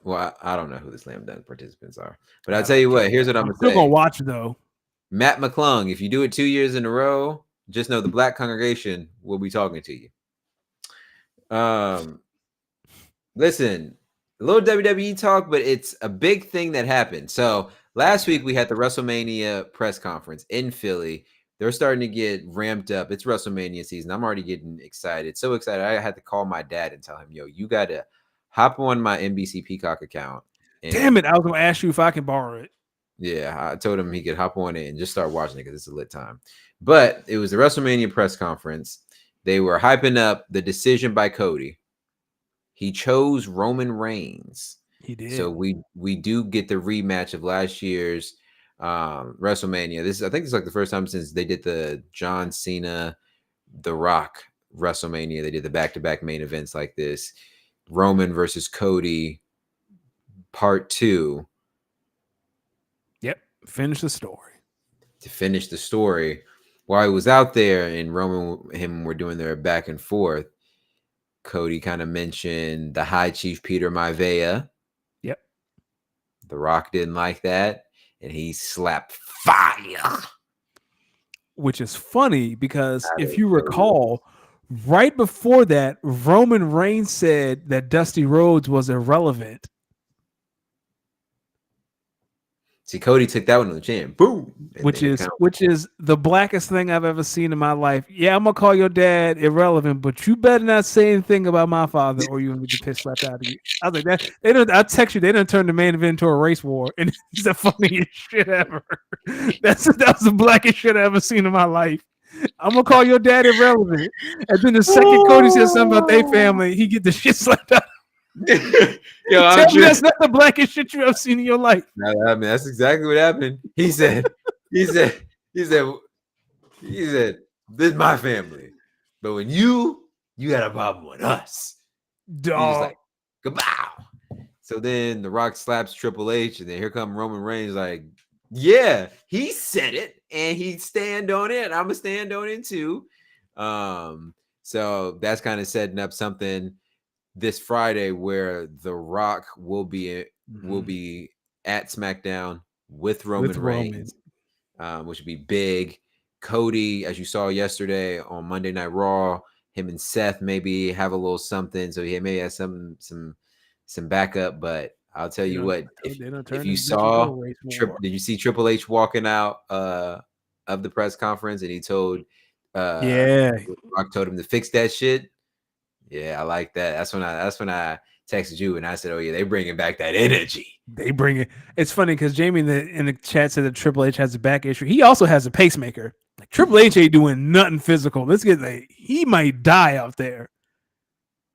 Well, I don't know who the slam dunk participants are, but I'll tell you what. Here's what I'm gonna say. Still gonna watch though. Matt McClung. If you do it 2 years in a row, Just know the black congregation will be talking to you. Um, Listen, a little WWE talk, but it's a big thing that happened. So last week we had the WrestleMania press conference in Philly. They're starting to get ramped up. It's WrestleMania season. I'm already getting excited. So excited. I had to call my dad and tell him, yo, you got to hop on my NBC Peacock account. Damn it! And I was gonna ask you if I can borrow it. yeah, I told him he could hop on it and just start watching it because it's a lit time. But it was the WrestleMania press conference. They were hyping up the decision by Cody. He chose Roman Reigns. He So did. we do get the rematch of last year's WrestleMania. This I think it's like the first time since they did the John Cena, The Rock WrestleMania. They did the back-to-back main events like this. Roman versus Cody part 2 Yep. Finish the story. to finish the story. While he was out there and Roman and him were doing their back and forth, Cody kind of mentioned the High Chief Peter Maivia. Yep. The Rock didn't like that, and he slapped fire. Which is funny because Out if of you Cody. recall, right before that, Roman Reigns said that Dusty Rhodes was irrelevant. See, Cody took that one on the chin. Boom. And Which then it is kind of which is the blackest thing I've ever seen in my life. Yeah, I'm gonna call your dad irrelevant, but you better not say anything about my father, or you'll get the piss slapped out of you. I was like, that they don't. I text you, they done turned the main event into a race war, and it's the funniest shit ever. That's the blackest shit I've ever seen in my life. I'm gonna call your dad irrelevant, and then the second Cody says something about their family, he get the shit slapped out. Yo, Tell I'm me just that's not the blackest shit you ever seen in your life. I mean, that's exactly what happened. He said, he said, he said, he said, this is my family. But when you got a problem with us. He's just Dog. like, kabow. So then The Rock slaps Triple H, and then here come Roman Reigns, like, yeah, he said it, and he stand on it. I'm gonna stand on it too. So that's kind of setting up something this Friday where The Rock will be at SmackDown with With Roman Roman. Reigns, which would be big. Cody, as you saw yesterday on Monday Night Raw, him and Seth maybe have a little something, so he may have some backup. But I'll tell They you don't what, they don't if turn you this bitch into a saw race war. did you see Triple H walking out of the press conference and he told Yeah, Rock told him to fix that shit? Yeah, I like that. That's when I texted you and I said, "Oh yeah, they bringing back that energy." they bring it. It's funny because Jamie in the chat said that Triple H has a back issue. He also has a pacemaker. Like Triple H ain't doing nothing physical. Let's get like he might die out there.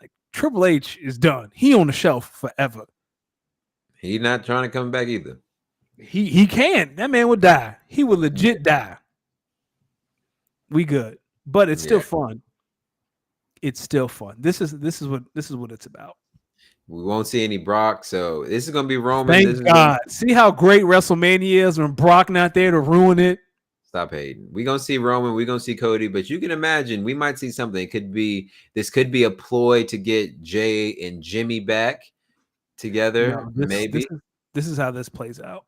Like Triple H is done. He on the shelf forever. He's not trying to come back either. He can. That man would die. He would legit die. We good, but it's still Yeah, fun. It's still fun. This is what it's about. we won't see any Brock, so this is gonna be Roman. This Thank is gonna God. See how great WrestleMania is when Brock not there to ruin it. stop hating. We gonna see Roman. We gonna see Cody, but you can imagine we might see something. This could be a ploy to get Jay and Jimmy back together. No, this this Maybe is this is how this plays out.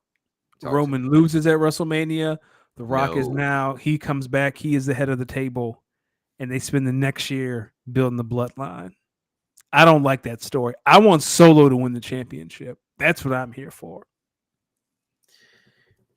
talk to me. Roman loses at WrestleMania. The Rock is No, now he comes back. He is the head of the table, and they spend the next year building the bloodline. I don't like that story. I want Solo to win the championship. That's what I'm here for.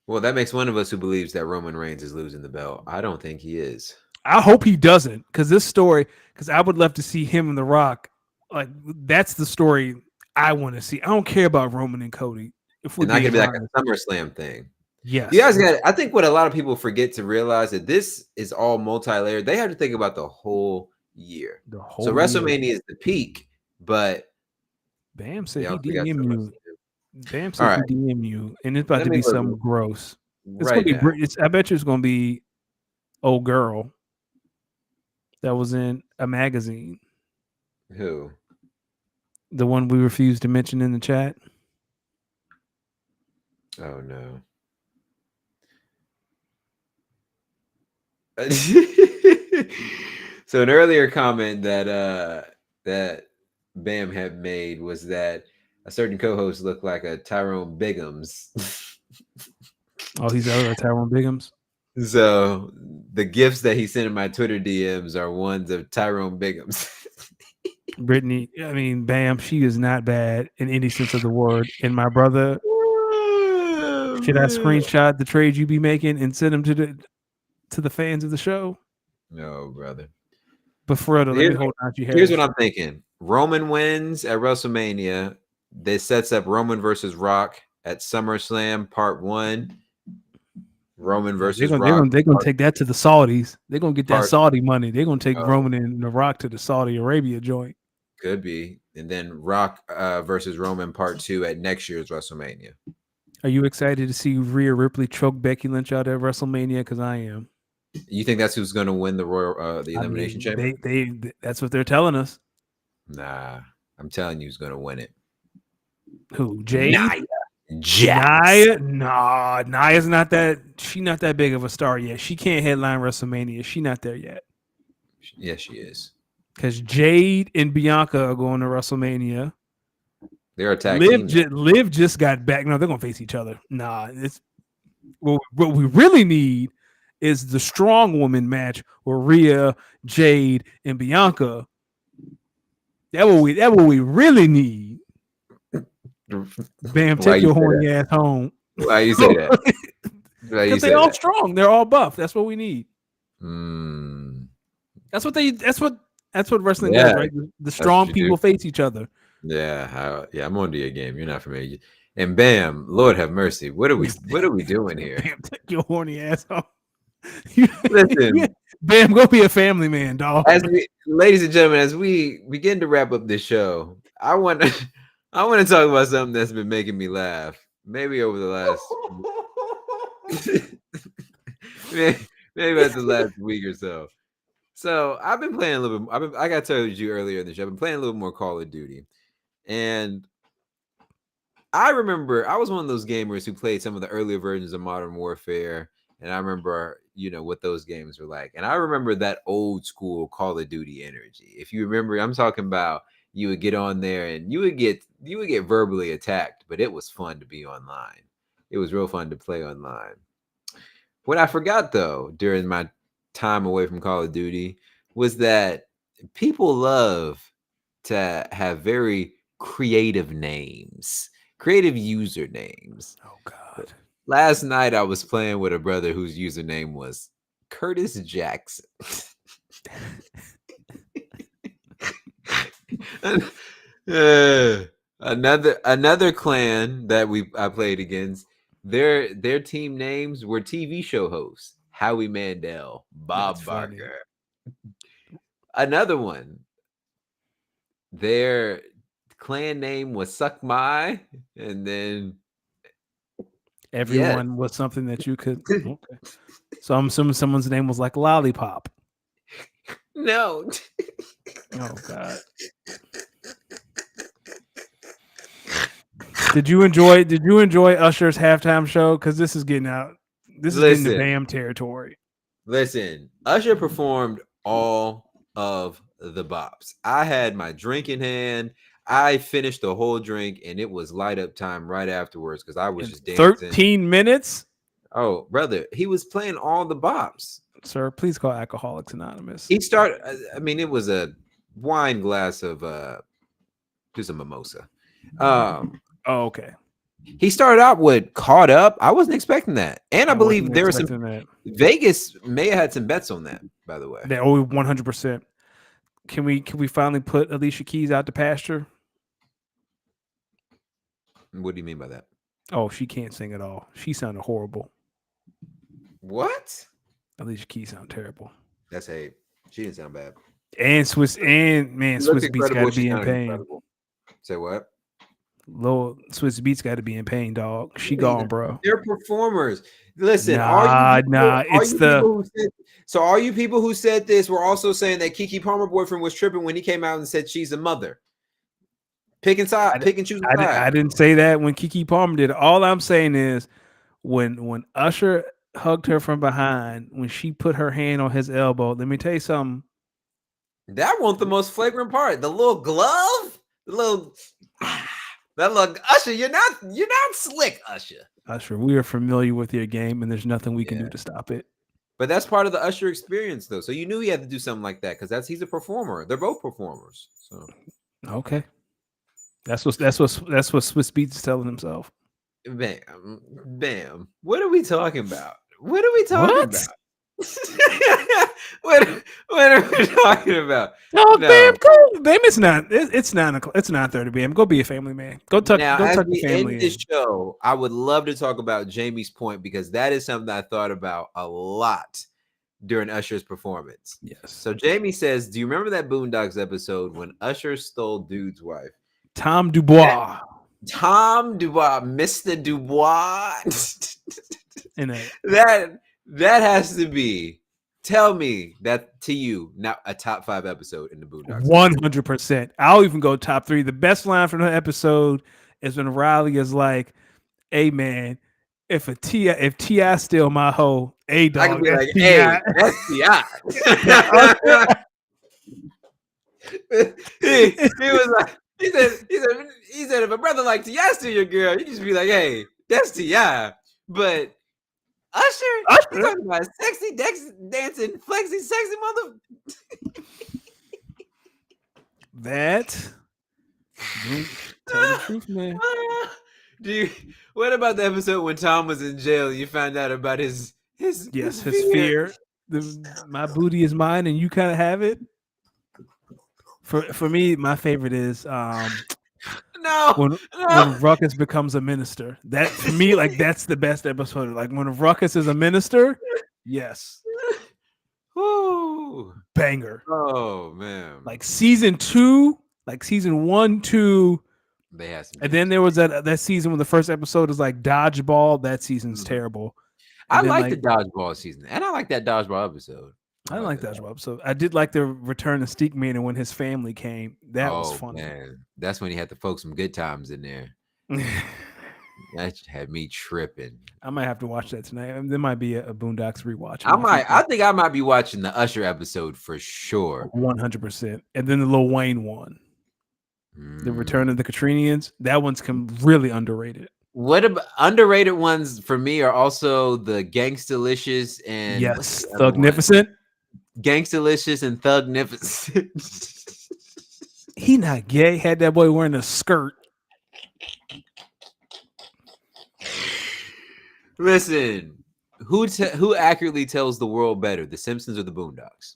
well, that makes one of us who believes that Roman Reigns is losing the belt. I don't think he is. I hope he doesn't, because this story, because I would love to see him and The Rock. Like that's the story I want to see. I don't care about Roman and Cody. If we're And not gonna being be like honest, a SummerSlam thing. You yes, guys got. I think what a lot of people forget to realize that this is all multi-layered. They have to think about the whole year. the So whole year. WrestleMania is the peak, but Bam they said he also got DM you. SummerSlam. Bam All said he right, DM you, and it's about let to me be look something gross. It's gonna right be. now. It's. I bet you it's gonna be old girl that was in a magazine. Who? The one we refused to mention in the chat. Oh no. So an earlier comment that Bam had made was that a certain co-host looked like a Tyrone Biggums. Oh, he's out of Tyrone Biggums. So the gifts that he sent in my Twitter DMs are ones of Tyrone Biggums. Brittany, I mean, Bam, she is not bad in any sense of the word. And my brother, Oh, should I man. screenshot the trades you be making and send them to the fans of the show? No, brother. But for real, though, let me Here's, hold Najee here's what Harris. I'm thinking. Roman wins at WrestleMania. This sets up Roman versus Rock at SummerSlam Part 1. Roman No, versus Rock they're gonna take that to the Saudis. They're gonna get that Part Saudi money. They're gonna take oh, Roman and The Rock to the Saudi Arabia joint. could be. And then Rock versus Roman Part 2 at next year's WrestleMania. Are you excited to see Rhea Ripley choke Becky Lynch out at WrestleMania? Because I am. You think that's who's going to win the I Elimination mean, Chamber? they that's what they're telling us. Nah, I'm telling you who's going to win it. Who? Jade? Nia Jax. Nia? Nah, Nia's not that. She not that big of a star yet. She can't headline WrestleMania. She not there yet. Yes, she is. Because Jade and Bianca are going to WrestleMania. They're a tag team. Liv just got back. No, they're gonna face each other. Nah, it's what we really need is the strong woman match where Rhea, Jade, and Bianca. That what we really need. Bam, Why take you your say horny that? ass home. Why you say that? Why you Because they say all that? strong. They're all buff. That's what we need. Mm, That's what wrestling does, yeah, right? The that's what strong you do. people face each other. Yeah, I'm on to your game. You're not familiar. And bam, Lord have mercy. What are we doing here? Bam, take your horny ass home. Listen, Bam, go be a family man, dog. ladies and gentlemen, as we begin to wrap up this show, I want to I want to talk about something that's been making me laugh. Maybe over the last maybe about the last week or so. So I've been playing a little bit. I got told you earlier in the show. I've been playing a little more Call of Duty, and I remember I was one of those gamers who played some of the earlier versions of Modern Warfare, and I remember, what those games were like. And I remember that old school Call of Duty energy. If you remember, I'm talking about you would get on there and you would get verbally attacked, but it was fun to be online. It was real fun to play online. What I forgot though during my time away from Call of Duty was that people love to have very creative names, creative usernames. Oh God. Last night I was playing with a brother whose username was Curtis Jackson. Another clan that I played against, their team names were TV show hosts. Howie Mandel, That's Bob funny. Barker. Another one, their clan name was Suck My, and then Everyone was something that you could. Okay. So I'm assuming someone's name was like Lollipop. no. Oh God. Did you enjoy Usher's halftime show? Because this is getting out. This is getting to Bam territory. Listen, Usher performed all of the bops. I had my drink in hand. I finished the whole drink, and it was light up time right afterwards because I was just dancing. 13 minutes? Oh, brother, he was playing all the bops. Sir, please call Alcoholics Anonymous. He started. I mean, it was a wine glass of just a mimosa. Oh, okay. He started out with Caught Up. I wasn't expecting that. And I believe there was some that. Vegas may have had some bets on that, by the way. That 100%. Can we finally put Alicia Keys out to pasture? What do you mean by that? Oh, she can't sing at all. She sounded horrible. What? Alicia Keys sound terrible. That's hate. She didn't sound bad. And Swiss Beats got to be in pain. Incredible. Say what? Little Swiss Beats got to be in pain, dog. She gone, bro. They're performers. Listen, Are you people who said this were also saying that Keke Palmer boyfriend was tripping when he came out and said she's a mother? Pick and choose. I didn't say that when Keke Palmer did. All I'm saying is when Usher hugged her from behind, when she put her hand on his elbow, let me tell you something. That wasn't the most flagrant part. The little glove, that look, Usher, you're not slick, Usher. Usher, we are familiar with your game, and there's nothing we can do to stop it. But that's part of the Usher experience, though. So you knew he had to do something like that because he's a performer. They're both performers. So Okay, that's what Swiss Beats is telling himself. bam, bam. What are we talking about? What are we talking What? about? what what are we talking about? Oh, No. bam, go, bam. It's not. It's 9 o'clock. It's 9:30. Bam, go be a family man. Now, Go as tuck your we end family this in. show, I would love to talk about Jamie's point because that is something I thought about a lot during Usher's performance. Yes. So Jamie says, "Do you remember that Boondocks episode when Usher stole Dude's wife?" Tom That Dubois Tom Dubois, Mr. Dubois. in a that that has to be. Tell me that to you, not a top 5 episode in the Boondocks history. 100%. I'll even go top three. The best line from the episode is when Riley is like, "Hey man, if Ti steal my hoe, hey I could dog, be that's like, Ti." "Hey, that's Ti." That Usher, He was like, if a brother like Ti steal your girl, you just be like, "Hey, that's Ti." But Usher, you Usher, talking about sexy, dancing, flexy, sexy mother. that tell the truth, man. Do you? What about the episode when Tom was in jail? And you found out about Yes, his his fear. fear. My booty is mine, and you kind of have it. For me, my favorite is No, when no. Ruckus becomes a minister. That for me, like that's the best episode. Like when Ruckus is a minister, yes, Woo. banger. Oh man, Like season two, like season one, two, they had some and then gems. there was that season when the first episode is like dodgeball. That season's Mhm. terrible. I And then like the like dodgeball season, and I like that dodgeball episode. I I didn't like like that. dodgeball. So I did like the return of Steak Man and when his family came. That was Oh funny. man, that's when he had to folk some good times in there. That had me tripping. I might have to watch that tonight. There might be a Boondocks rewatch in my future. I think I might be watching the Usher episode for sure. 100%. And then the Lil Wayne one, the Mm. Return of the Katrinians. That one's really underrated. What about underrated ones for me are also the Gangstalicious and what's Yes, the other one? Thugnificent. Gangstalicious and Thugnificent. He not gay. Had that boy wearing a skirt. Listen, who accurately tells the world better, The Simpsons or the Boondocks?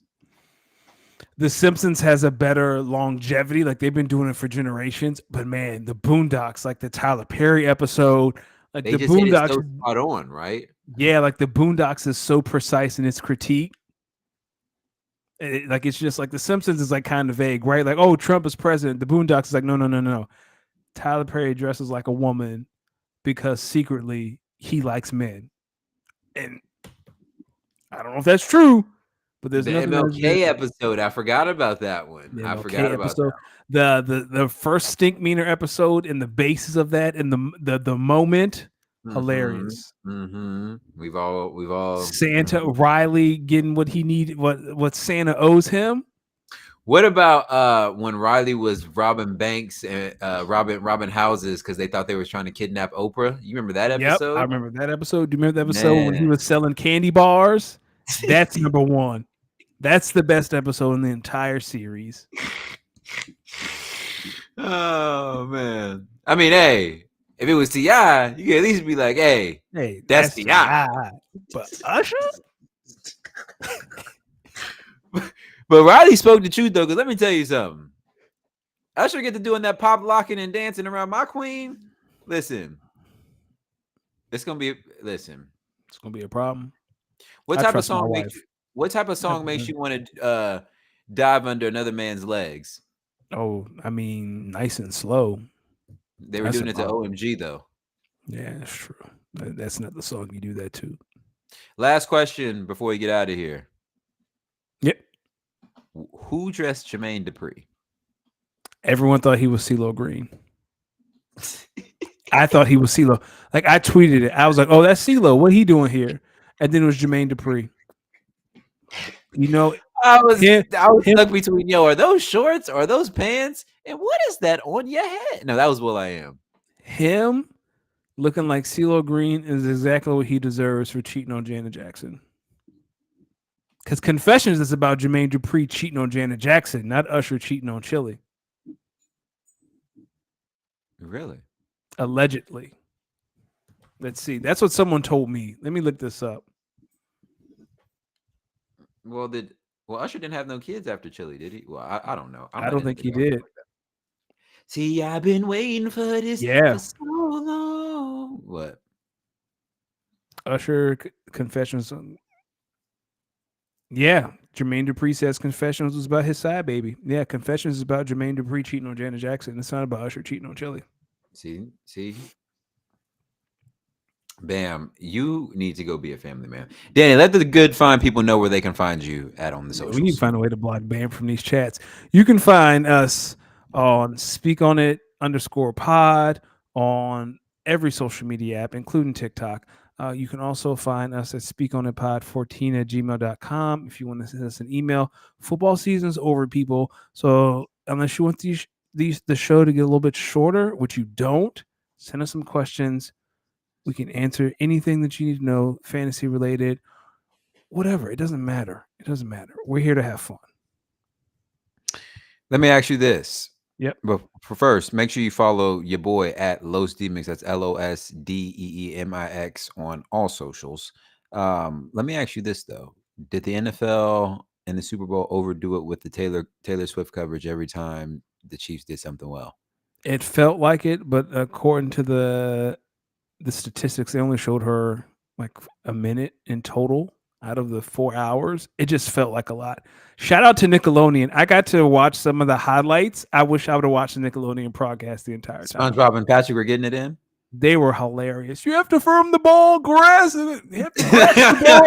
The Simpsons has a better longevity. Like they've been doing it for generations. But man, the Boondocks, like the Tyler Perry episode, like They the just hit it Boondocks, so spot on, right? yeah, like the Boondocks is so precise in its critique. Like it's just like the Simpsons is like kind of vague, right? Like, oh, Trump is president. The Boondocks is like, no, no, no, no. Tyler Perry dresses like a woman because secretly he likes men. And I don't know if that's true, but there's The nothing MLK that episode, I forgot about that one. the I forgot MLK about episode, the first Stink Meaner episode, and the basis of that, and the moment, that. hilarious. We've all. Santa Riley getting what he needed, what Santa owes him. What about when Riley was robbing banks and robbing houses because they thought they were trying to kidnap Oprah? You remember that Yep, I episode? remember that episode. Do you remember the episode when he Man. was selling candy bars? That's number one. That's the best episode in the entire series. Oh man. I mean, hey, if it was Ti, you could at least be like, hey, Hey, that's that's Ti. T.I. But Usher? But Riley spoke the truth though, because let me tell you something. Usher get to doing that pop locking and dancing around my queen. Listen, it's gonna be listen. It's gonna be a problem. What I type of trust my song makes wife. you what type of song makes you want to dive under another man's legs? Oh, I mean, nice and slow. They were That's a doing it to problem. OMG though. Yeah, that's true. That's not the song you do that to. Last question before we get out of here. Yep. Who dressed Jermaine Dupri? Everyone thought he was CeeLo Green. I thought he was CeeLo. Like I tweeted it. I was like, "Oh, that's CeeLo. What he doing here?" And then it was Jermaine Dupri. You know, I was him, stuck between are those shorts or are those pants? And what is that on your head? No, that was Will I Am. him looking like CeeLo Green is exactly what he deserves for cheating on Janet Jackson. Because Confessions is about Jermaine Dupri cheating on Janet Jackson, not Usher cheating on Chili. Really? Allegedly. Let's see. That's what someone told me. Let me look this up. Well, Usher didn't have no kids after Chili, did he? Well, I don't know. I'm I not don't into think the he gossip did. like that. See, I've been waiting for this for Yeah. so long. What? Usher Confessions. Yeah. Jermaine Dupri says Confessions was about his side baby. Yeah. Confessions is about Jermaine Dupri cheating on Janet Jackson. It's not about Usher cheating on Chili. See, bam. You need to go be a family man, Danny. Let the good fine people know where they can find you at on the Yeah, we need to socials. find a way to block Bam from these chats. You can find us on Speak On It _pod on every social media app, including TikTok. You can also find us at speakonitpod14@gmail.com if you want to send us an email. Football season's over, people. So unless you want the show to get a little bit shorter, which you don't, send us some questions. We can answer anything that you need to know, fantasy related, whatever. It doesn't matter. It doesn't matter. We're here to have fun. Let me ask you this. Yep. But for first, make sure you follow your boy at Los Demix. That's LOSDEEMIX on all socials. Let me ask you this though: did the NFL and the Super Bowl overdo it with the Taylor Swift coverage every time the Chiefs did something well? It felt like it, but according to the statistics, they only showed her like a minute in total out of the 4 hours. It just felt like a lot. Shout out to Nickelodeon. I got to watch some of the highlights. I wish I would have watched the Nickelodeon broadcast the entire time. SpongeBob and Patrick were getting it in. They were hilarious. You have to firm the ball, grass, and you have to grasp the ball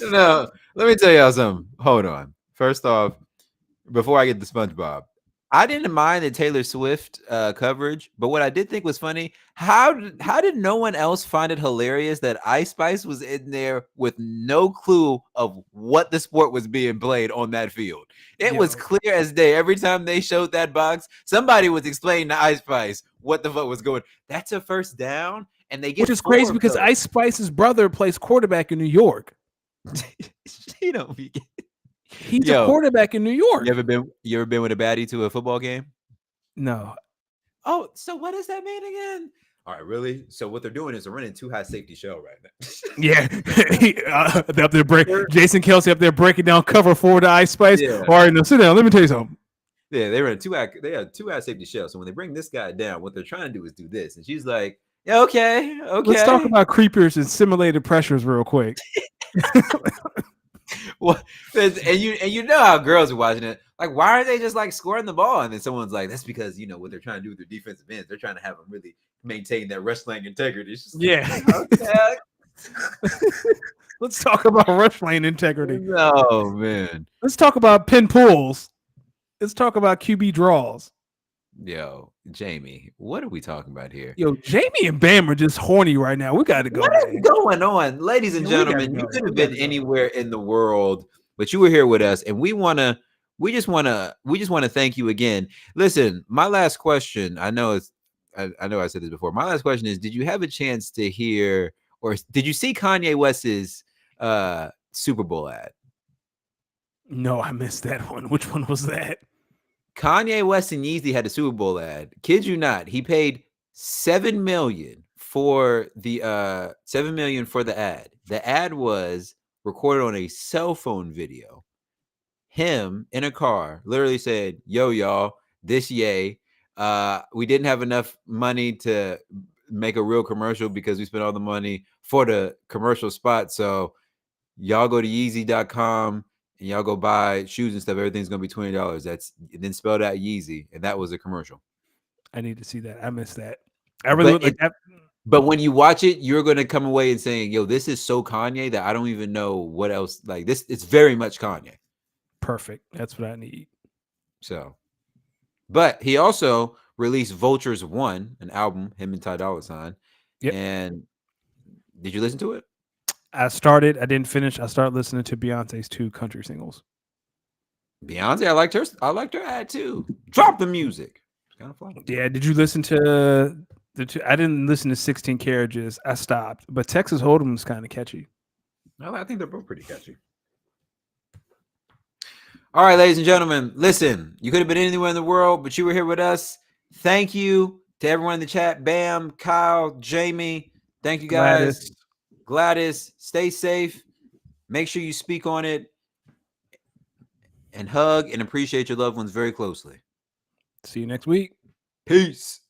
firmly. No, let me tell y'all something. Hold on. First off, before I get to SpongeBob, I didn't mind the Taylor Swift coverage, but what I did think was funny, how did no one else find it hilarious that Ice Spice was in there with no clue of what the sport was being played on that field? It was clear as day. Every time they showed that box, somebody was explaining to Ice Spice what the fuck was going. That's a first down, and they get Which is crazy because those. Ice Spice's brother plays quarterback in New York. She don't be. He's a quarterback in New York. You ever been with a baddie to a football game? No. Oh, so what does that mean again? All right, really? So what they're doing is they're running too high safety shell right now. Yeah, up there Jason Kelsey up there breaking down cover four to Ice Spice. Yeah. All right, now sit down. Let me tell you something. Yeah, they have two high safety shell. So when they bring this guy down, what they're trying to do is do this, and she's like, "Yeah, okay. Let's talk about creepers and simulated pressures real quick." Well, and you know how girls are watching it. Like, why are they just like scoring the ball? And then someone's like, "That's because what they're trying to do with their defensive ends. They're trying to have them really maintain that wrestling integrity." It's just okay. Let's talk about wrestling integrity. Oh man. Let's talk about pin pulls. Let's talk about QB draws. Yo, Jamie, what are we talking about here? Yo, Jamie and Bam are just horny right now. We got to go. What is going on, ladies and gentlemen? You could have been anywhere in the world, but you were here with us, and we just wanna thank you again. Listen, my last question. I know I said this before. My last question is: did you have a chance to hear, or did you see Kanye West's Super Bowl ad? No, I missed that one. Which one was that? Kanye West and Yeezy had a Super Bowl ad. Kid you not, he paid $7 million for the ad. The ad was recorded on a cell phone video. Him in a car literally said, "Yo, y'all, this yay. We didn't have enough money to make a real commercial because we spent all the money for the commercial spot. So y'all go to Yeezy.com and y'all go buy shoes and stuff. Everything's gonna be $20. That's then spelled out Yeezy, and that was a commercial. I need to see that. I missed that. I really look like that. But when you watch it, you're gonna come away and saying, "Yo, this is so Kanye that I don't even know what else." Like this, it's very much Kanye. Perfect. That's what I need. So, but he also released Vultures 1, an album, him and Ty Dolla $ign. Yep. And did you listen to it? I started. I didn't finish. I started listening to Beyonce's 2 country singles. Beyonce, I liked her ad too. Drop the music. It's kind of fun. Yeah. Did you listen to I didn't listen to 16 Carriages. I stopped. But Texas Hold'em was kind of catchy. No, I think they're both pretty catchy. All right, ladies and gentlemen, listen, you could have been anywhere in the world, but you were here with us. Thank you to everyone in the chat. Bam, Kyle, Jamie. Thank you guys. Gladys, stay safe. Make sure you speak on it and hug and appreciate your loved ones very closely. See you next week. Peace.